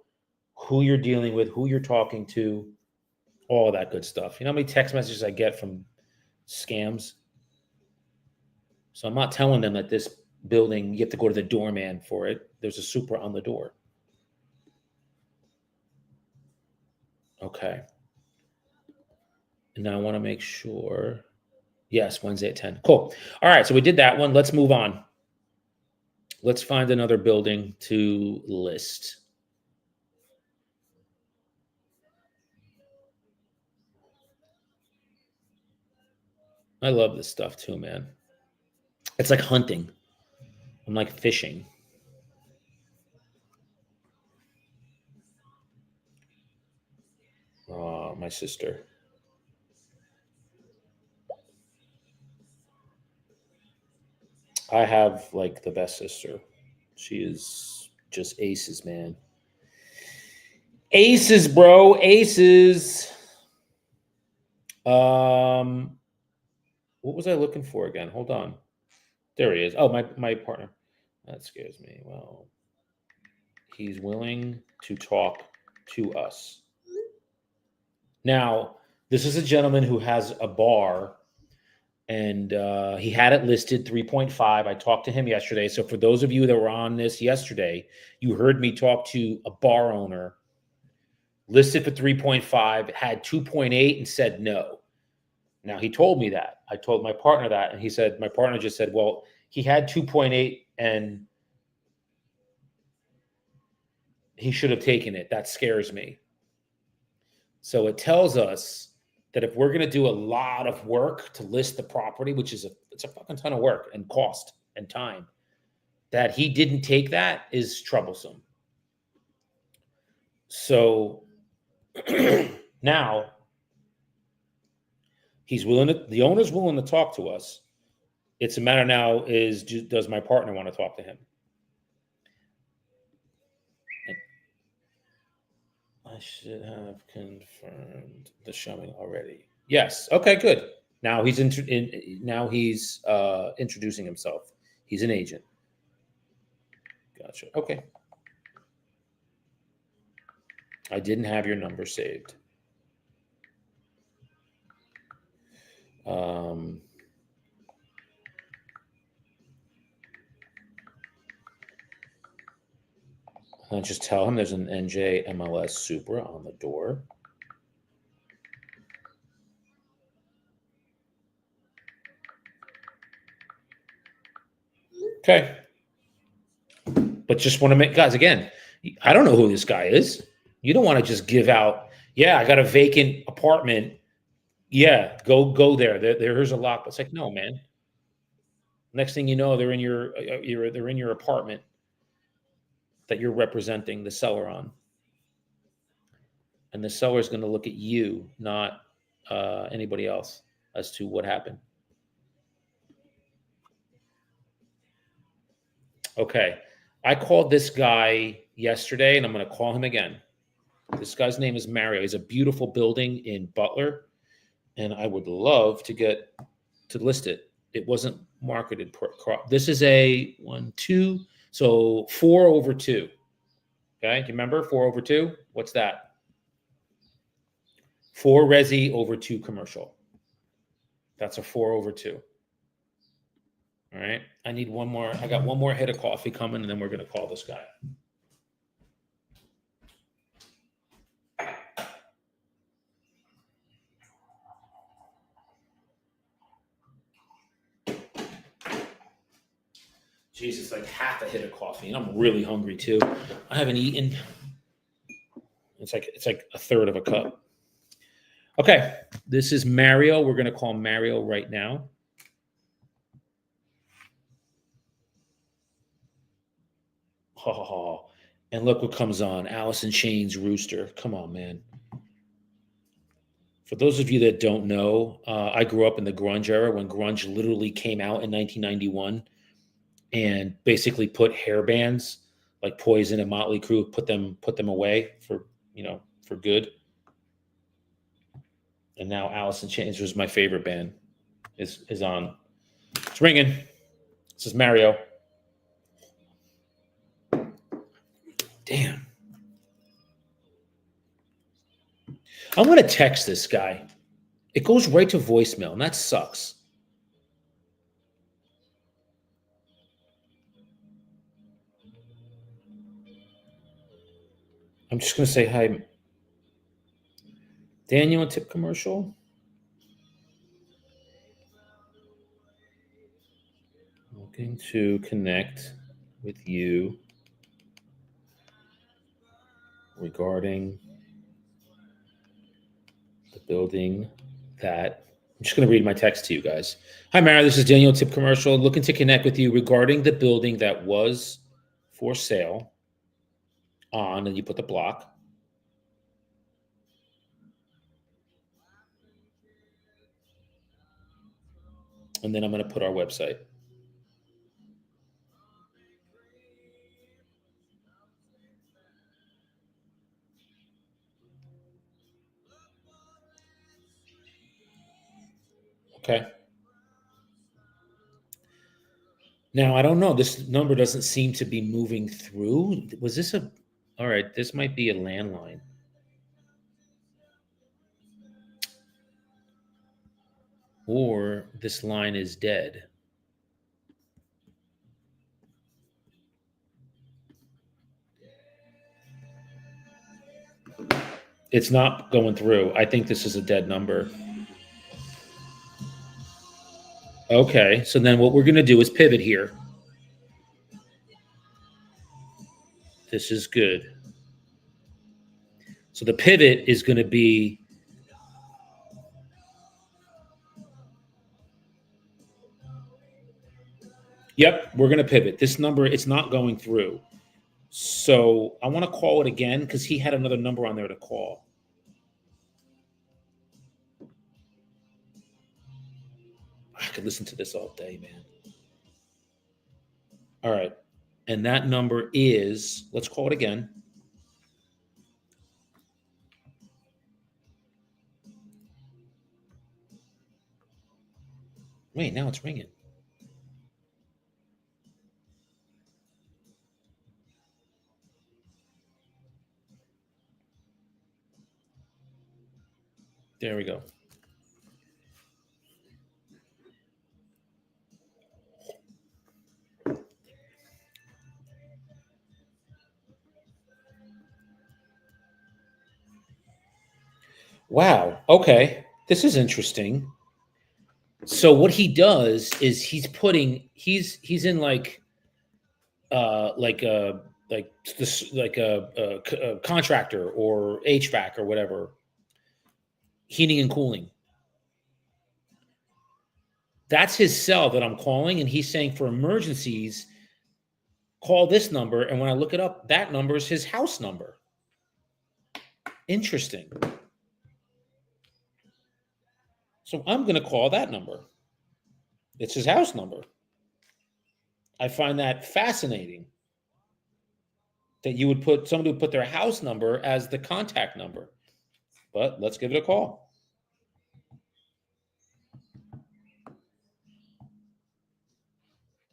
who you're dealing with, who you're talking to, all of that good stuff. You know how many text messages I get from scams? So I'm not telling them that this building, you have to go to the doorman for it. There's a super on the door. Okay. And now I want to make sure. Yes, Wednesday at 10. Cool. All right. So we did that one. Let's move on. Let's find another building to list. I love this stuff too, man. It's like hunting. I'm like fishing. My sister. I have like the best sister. She is just aces, man. Aces, bro. Aces. Um, what was I looking for again? Hold on. There he is. Oh, my partner. That scares me. Well, he's willing to talk to us. Now, this is a gentleman who has a bar and he had it listed 3.5. I talked to him yesterday. So for those of you that were on this yesterday, you heard me talk to a bar owner listed for 3.5, had 2.8 and said no. Now he told me that. I told my partner that, and he said, my partner just said, well, he had 2.8 and he should have taken it. That scares me. So it tells us that if we're going to do a lot of work to list the property, which is it's a fucking ton of work and cost and time, that he didn't take that is troublesome. So now the owner's willing to talk to us. It's a matter now is, does my partner want to talk to him? I should have confirmed the showing already. Yes. Okay, good. Now he's introducing himself. He's an agent. Gotcha. Okay. I didn't have your number saved. I'll just tell him there's an NJ MLS Supra on the door. Okay. But just want to make, guys, again, I don't know who this guy is. You don't want to just give out, yeah, I got a vacant apartment. Yeah, go there. There's a lock. It's like, no, man. Next thing you know, they're in your apartment that you're representing the seller on, and the seller is going to look at you, not anybody else, as to what happened. Okay, I called this guy yesterday, and I'm going to call him again. This guy's name is Mario. He's a beautiful building in Butler, and I would love to list it. It wasn't marketed. This is a 1, 2, so 4 over 2. Okay, do you remember 4 over 2? What's that? 4 resi over 2 commercial. That's a 4 over 2. All right. I need one more. I got one more hit of coffee coming, and then we're going to call this guy. Jesus, like half a hit of coffee, and I'm really hungry too. I haven't eaten. It's like a third of a cup. Okay, this is Mario. We're going to call Mario right now. Oh, and look what comes on. Alice in Chains Rooster. Come on, man. For those of you that don't know, I grew up in the grunge era when grunge literally came out in 1991 and basically put hair bands like Poison and Motley Crue, put them away for good. And now Alice in Chains, was my favorite band, is on. It's ringing. This is Mario. Damn. I'm going to text this guy. It goes right to voicemail, and that sucks. I'm just going to say hi. Daniel, a tip commercial? Looking to connect with you regarding the building that I'm just going to read my text to you guys. Hi, Mara. This is Daniel, tip commercial. Looking to connect with you regarding the building that was for sale on, and you put the block. And then I'm going to put our website. Okay. Now, I don't know. This number doesn't seem to be moving through. Was this a. All right, this might be a landline. Or this line is dead. It's not going through. I think this is a dead number. Okay, so then what we're going to do is pivot here. This is good. So the pivot is going to be yep, we're going to pivot. This number, it's not going through. So I want to call it again because he had another number on there to call. I could listen to this all day, man. All right. And that number is, let's call it again. Wait, now it's ringing. There we go. Wow. Okay. This is interesting. So what he does is he's in like a contractor or HVAC or whatever, heating and cooling. That's his cell that I'm calling, and he's saying for emergencies, call this number. And when I look it up, that number is his house number. Interesting. So I'm going to call that number. It's his house number. I find that fascinating that somebody would put their house number as the contact number. But let's give it a call.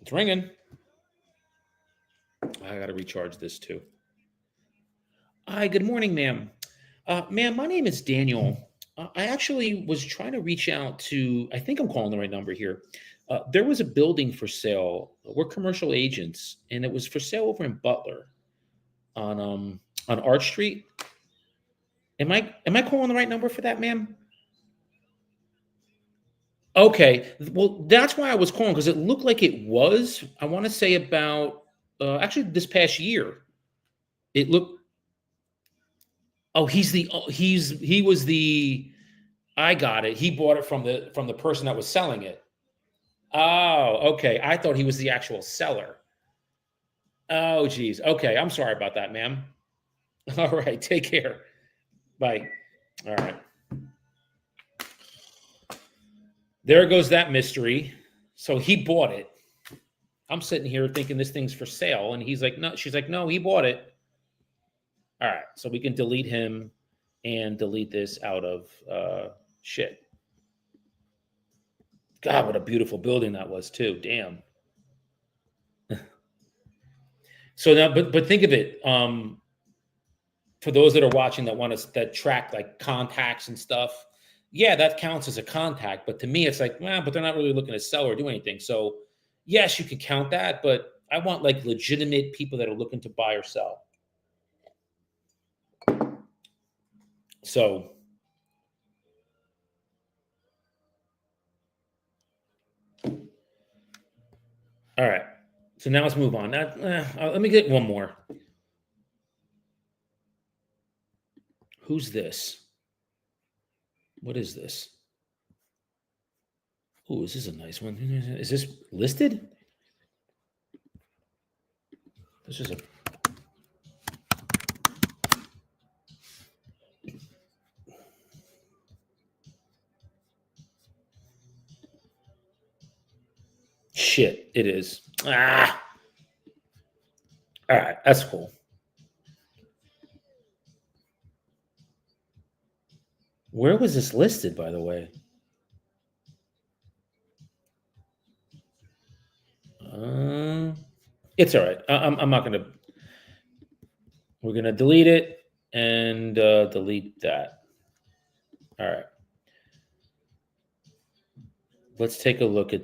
It's ringing. I got to recharge this too. Hi, good morning, ma'am. Ma'am, my name is Daniel. I actually was trying to reach out to, I think I'm calling the right number here. There was a building for sale. We're commercial agents, and it was for sale over in Butler on Arch Street. Am I calling the right number for that, ma'am? Okay. Well, that's why I was calling, because it looked like it was, I want to say about actually this past year. It looked oh, he was the I got it. He bought it from the person that was selling it. Oh, okay. I thought he was the actual seller. Oh, geez. Okay. I'm sorry about that, ma'am. All right. Take care. Bye. All right. There goes that mystery. So he bought it. I'm sitting here thinking this thing's for sale. And he's like, no, she's like, no, he bought it. All right. So we can delete him and delete this out of shit. God, what a beautiful building that was too. Damn. So now, but think of it. For those that are watching that track like contacts and stuff, yeah, that counts as a contact. But to me, it's like, well, but they're not really looking to sell or do anything. So yes, you can count that, but I want like legitimate people that are looking to buy or sell. So all right. So now let's move on. Let me get one more. Who's this? What is this? Oh, this is a nice one. Is this listed? This is a shit. It is. Ah. All right, that's cool. Where was this listed, by the way? It's all right. I'm not going to. We're going to delete it and delete that. All right. Let's take a look at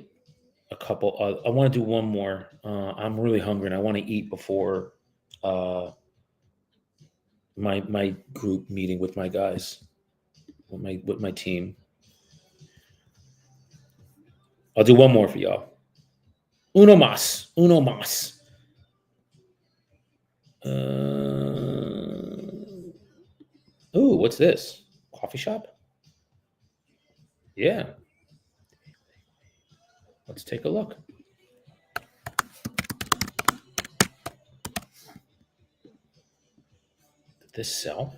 a couple. I want to do one more. I'm really hungry and I want to eat before my group meeting with my guys, with my team. I'll do one more for y'all. Uno mas. Uno mas. Ooh, what's this? Coffee shop? Yeah. Let's take a look. Did this sell?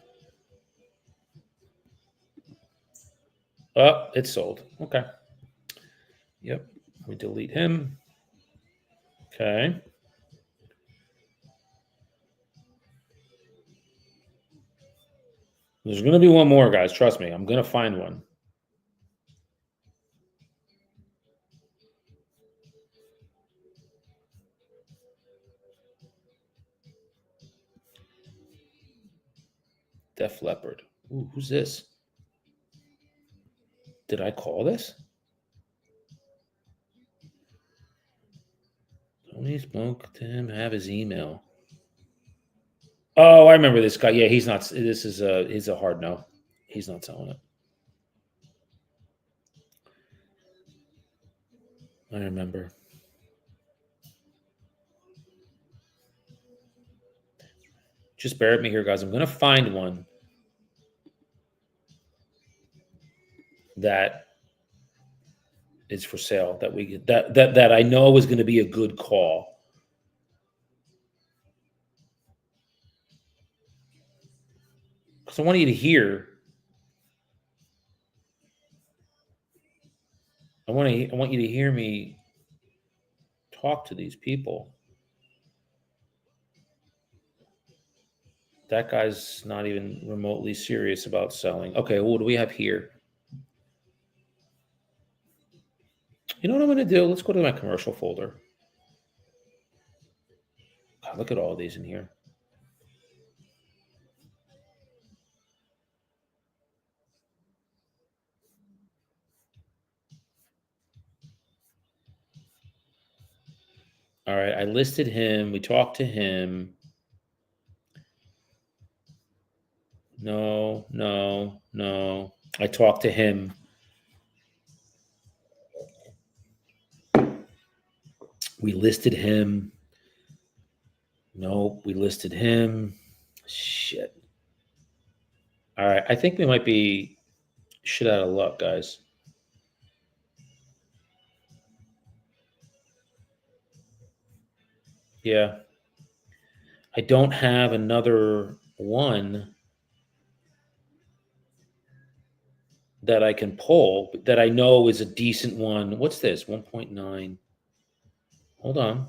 Oh, it's sold. Okay. Yep. We delete him. Okay. There's going to be one more, guys. Trust me. I'm going to find one. Def Leppard. Ooh, who's this? Did I call this? Tony spoke to him. Have his email. Oh, I remember this guy. Yeah, he's not. This is he's a hard no. He's not selling it. I remember. Just bear with me here, guys. I'm going to find one that is for sale that I know is going to be a good call. Because I want you to hear. I want you to hear me talk to these people. That guy's not even remotely serious about selling. Okay, what do we have here? You know what I'm going to do? Let's go to my commercial folder. God, look at all these in here. All right, I listed him. We talked to him. No. I talked to him. We listed him. Nope, we listed him. Shit. All right, I think we might be shit out of luck, guys. Yeah. I don't have another one that I can pull that I know is a decent one. What's this? 1.9. Hold on.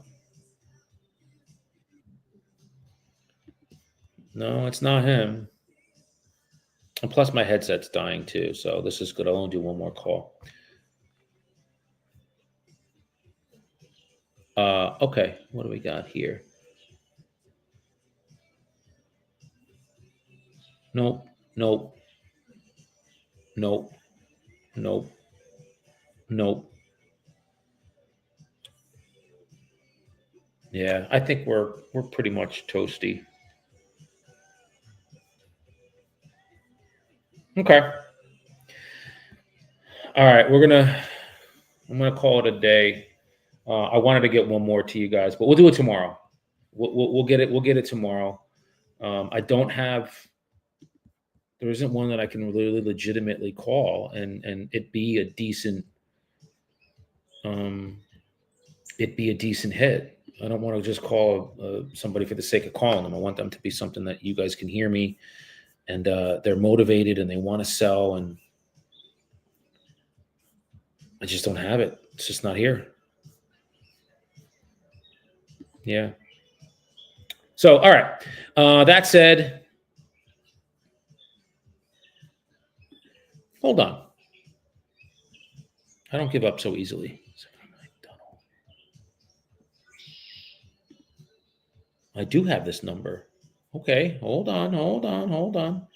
No, it's not him. And plus, my headset's dying too, so this is good. I'll only do one more call. Okay, what do we got here? Nope. Yeah, I think we're pretty much toasty. Okay. All right, I'm gonna call it a day. I wanted to get one more to you guys, but we'll do it tomorrow. We'll get it. We'll get it tomorrow. I don't have. There isn't one that I can really legitimately call and it be a decent. It be a decent hit. I don't want to just call somebody for the sake of calling them. I want them to be something that you guys can hear me, and they're motivated and they want to sell, and I just don't have it. It's just not here. Yeah. So, all right. That said, hold on. I don't give up so easily. I do have this number. Okay, hold on.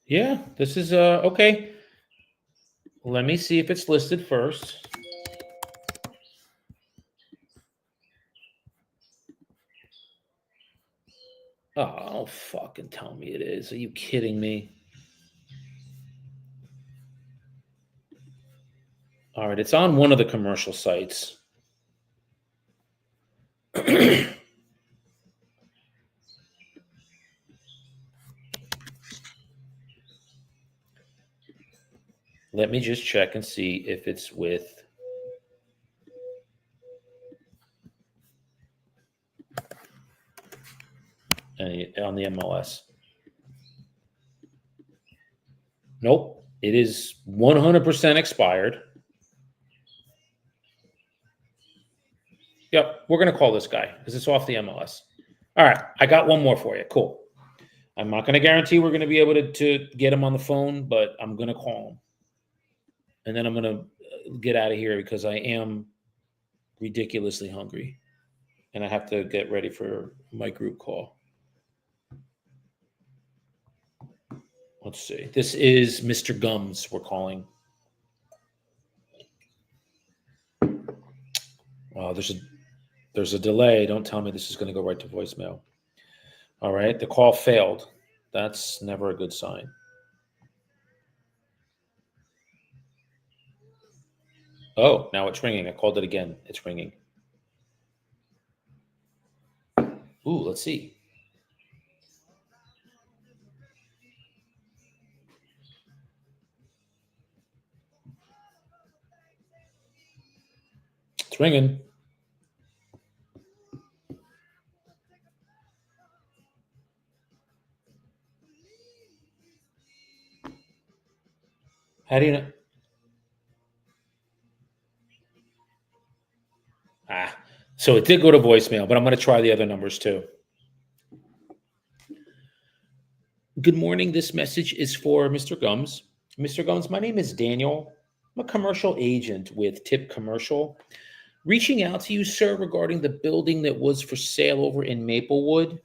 Yeah, this is okay. Let me see if it's listed first. Oh, fucking tell me it is. Are you kidding me? All right, it's on one of the commercial sites. Let me just check and see if it's with. On the MLS. Nope, it is 100% expired. Yep, we're going to call this guy because it's off the MLS. All right, I got one more for you. Cool. I'm not going to guarantee we're going to be able to get him on the phone, but I'm going to call him. And then I'm going to get out of here because I am ridiculously hungry. And I have to get ready for my group call. Let's see. This is Mr. Gums we're calling. Oh, there's a delay. Don't tell me this is going to go right to voicemail. All right. The call failed. That's never a good sign. Oh, now it's ringing. I called it again. It's ringing. Ooh, let's see. It's ringing. How do you know? So it did go to voicemail, but I'm going to try the other numbers too. Good morning. This message is for Mr. Gums. Mr. Gums, my name is Daniel. I'm a commercial agent with Tip Commercial. Reaching out to you, sir, regarding the building that was for sale over in Maplewood.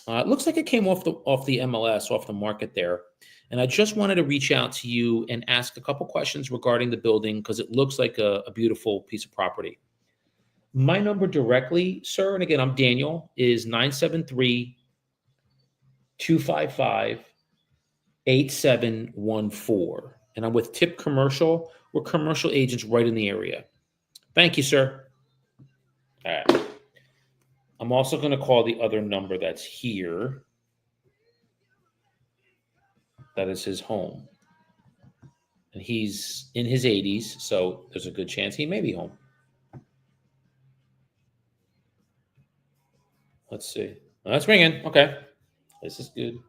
It looks like it came off the MLS, off the market there. And I just wanted to reach out to you and ask a couple questions regarding the building because it looks like a beautiful piece of property. My number directly, sir, and again, I'm Daniel, is 973-255-8714. And I'm with Tip Commercial. We're commercial agents right in the area. Thank you, sir. All right. I'm also going to call the other number that's here. That is his home. And he's in his 80s, so there's a good chance he may be home. Let's see. Oh, that's ringing. Okay. This is good.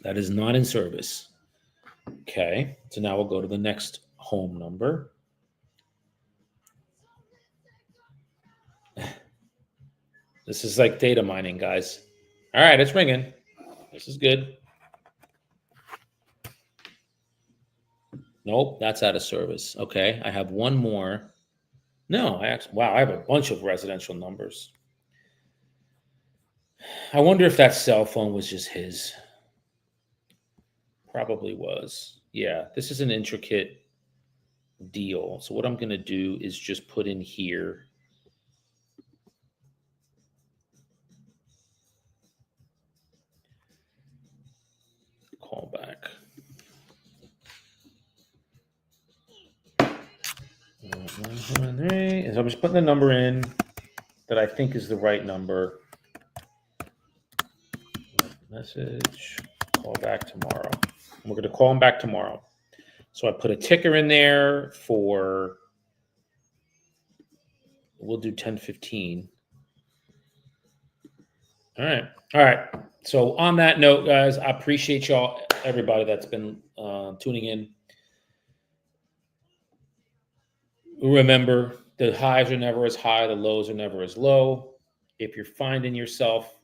That is not in service. Okay. So now we'll go to the next home number. This is like data mining, guys. All right, it's ringing. This is good. Nope, that's out of service. Okay, I have one more. No, I have a bunch of residential numbers. I wonder if that cell phone was just his. Probably was. Yeah, this is an intricate deal. So what I'm going to do is just put in here. Call back. So I'm just putting the number in that I think is the right number. Message, call back tomorrow. We're going to call him back tomorrow. So I put a ticker in there for, we'll do 10:15. All right. So on that note, guys, I appreciate y'all, everybody that's been tuning in. Remember, the highs are never as high, the lows are never as low. If you're finding yourself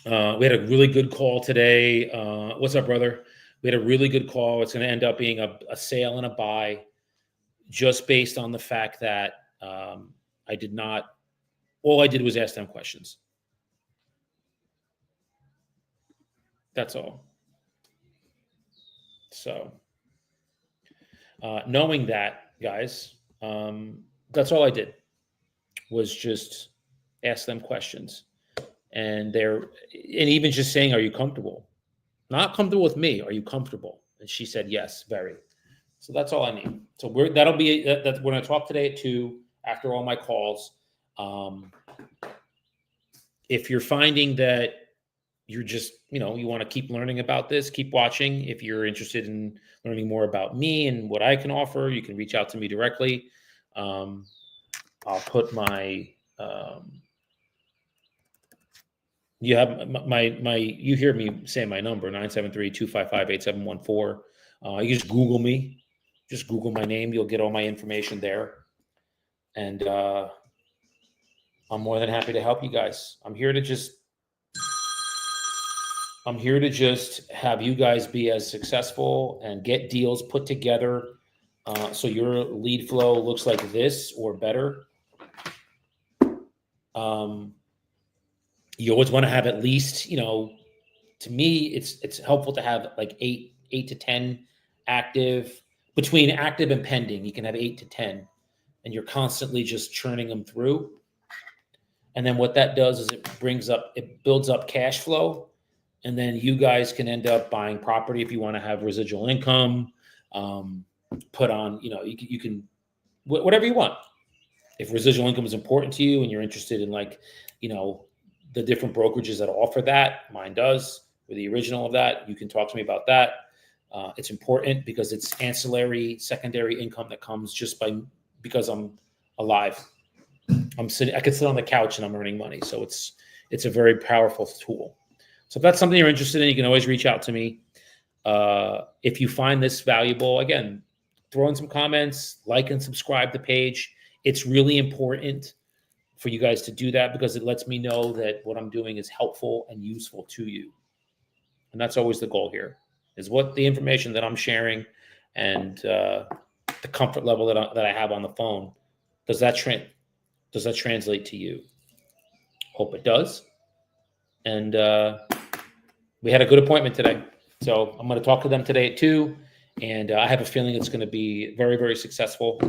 We had a really good call today. What's up, brother? We had a really good call. It's going to end up being a sale and a buy, just based on the fact that I did not. All I did was ask them questions. That's all. So, knowing that, guys, that's all I did was just ask them questions, and even just saying, "Are you comfortable?" Not comfortable with me. Are you comfortable? And she said, "Yes, very." So that's all I need. So that'll be that. We're going to talk today at 2 after all my calls. If you're finding that you're just, you want to keep learning about this, keep watching. If you're interested in learning more about me and what I can offer, you can reach out to me directly. I'll put my, you have you hear me say my number, 973-255-8714. You just Google me, just Google my name. You'll get all my information there. And I'm more than happy to help you guys. I'm here to just have you guys be as successful and get deals put together so your lead flow looks like this or better. You always want to have at least, to me, it's helpful to have like 8 to 10 active. Between active and pending, you can have 8 to 10, and you're constantly just churning them through. And then what that does is it builds up cash flow. And then you guys can end up buying property if you want to have residual income, put on, you can, whatever you want. If residual income is important to you and you're interested in the different brokerages that offer that, mine does, or the original of that, you can talk to me about that. It's important because it's ancillary, secondary income that comes just because I'm alive. I could sit on the couch and I'm earning money. So it's a very powerful tool. So if that's something you're interested in, you can always reach out to me. If you find this valuable, again, throw in some comments, like and subscribe the page. It's really important for you guys to do that because it lets me know that what I'm doing is helpful and useful to you. And that's always the goal here, is what the information that I'm sharing and the comfort level that I have on the phone, does that translate to you? Hope it does. And we had a good appointment today. So I'm going to talk to them today at 2. And I have a feeling it's going to be very, very successful.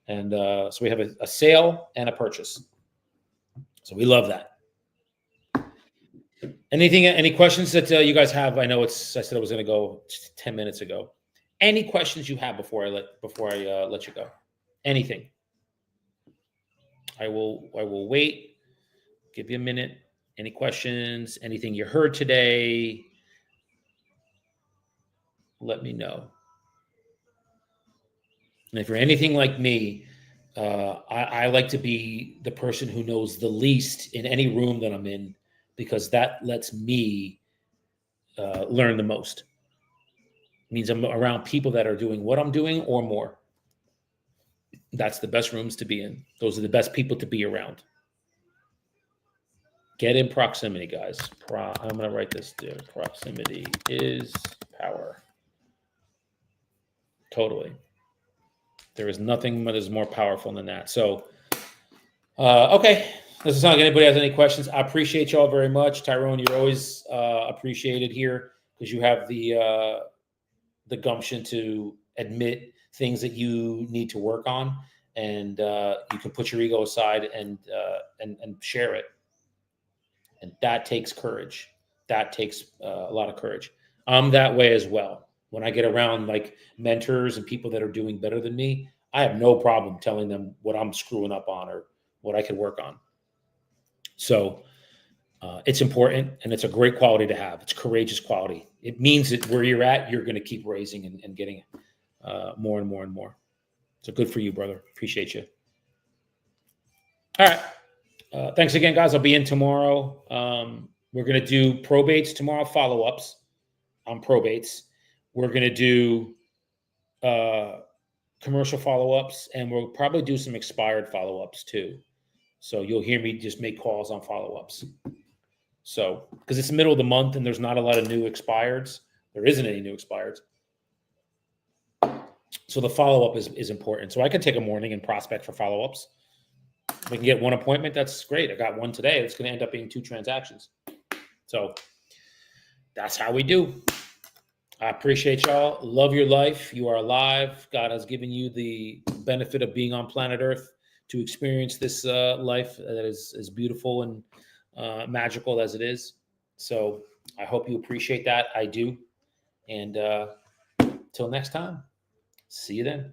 And so we have a sale and a purchase. So we love that. Any questions that you guys have? I know I said I was going to go 10 minutes ago. Any questions you have before I let you go? Anything? I will wait. Give you a minute. Any questions? Anything you heard today? Let me know. And if you're anything like me, I like to be the person who knows the least in any room that I'm in, because that lets me learn the most. It means I'm around people that are doing what I'm doing or more. That's the best rooms to be in. Those are the best people to be around. Get in proximity, guys. I'm going to write this there. Proximity is power. Totally. There is nothing that is more powerful than that. So, okay. Doesn't sound like anybody has any questions. I appreciate y'all very much. Tyrone, you're always appreciated here because you have the gumption to admit things that you need to work on, and you can put your ego aside and share it. And that takes courage. That takes a lot of courage. I'm that way as well. When I get around like mentors and people that are doing better than me, I have no problem telling them what I'm screwing up on or what I could work on. So it's important, and it's a great quality to have. It's courageous quality. It means that where you're at, you're going to keep raising and getting more and more and more. So good for you, brother. Appreciate you. All right. Thanks again, guys. I'll be in tomorrow. We're going to do probates tomorrow, follow-ups on probates. We're going to do commercial follow-ups, and we'll probably do some expired follow-ups too. So you'll hear me just make calls on follow-ups. So, because it's the middle of the month and there's not a lot of new expireds, there isn't any new expireds. So the follow-up is important. So I can take a morning and prospect for follow-ups. If we can get one appointment, that's great. I got one today. It's going to end up being 2 transactions. So that's how we do. I appreciate y'all. Love your life. You are alive. God has given you the benefit of being on planet Earth to experience this life that is as beautiful and magical as it is. So I hope you appreciate that. I do. And till next time, see you then.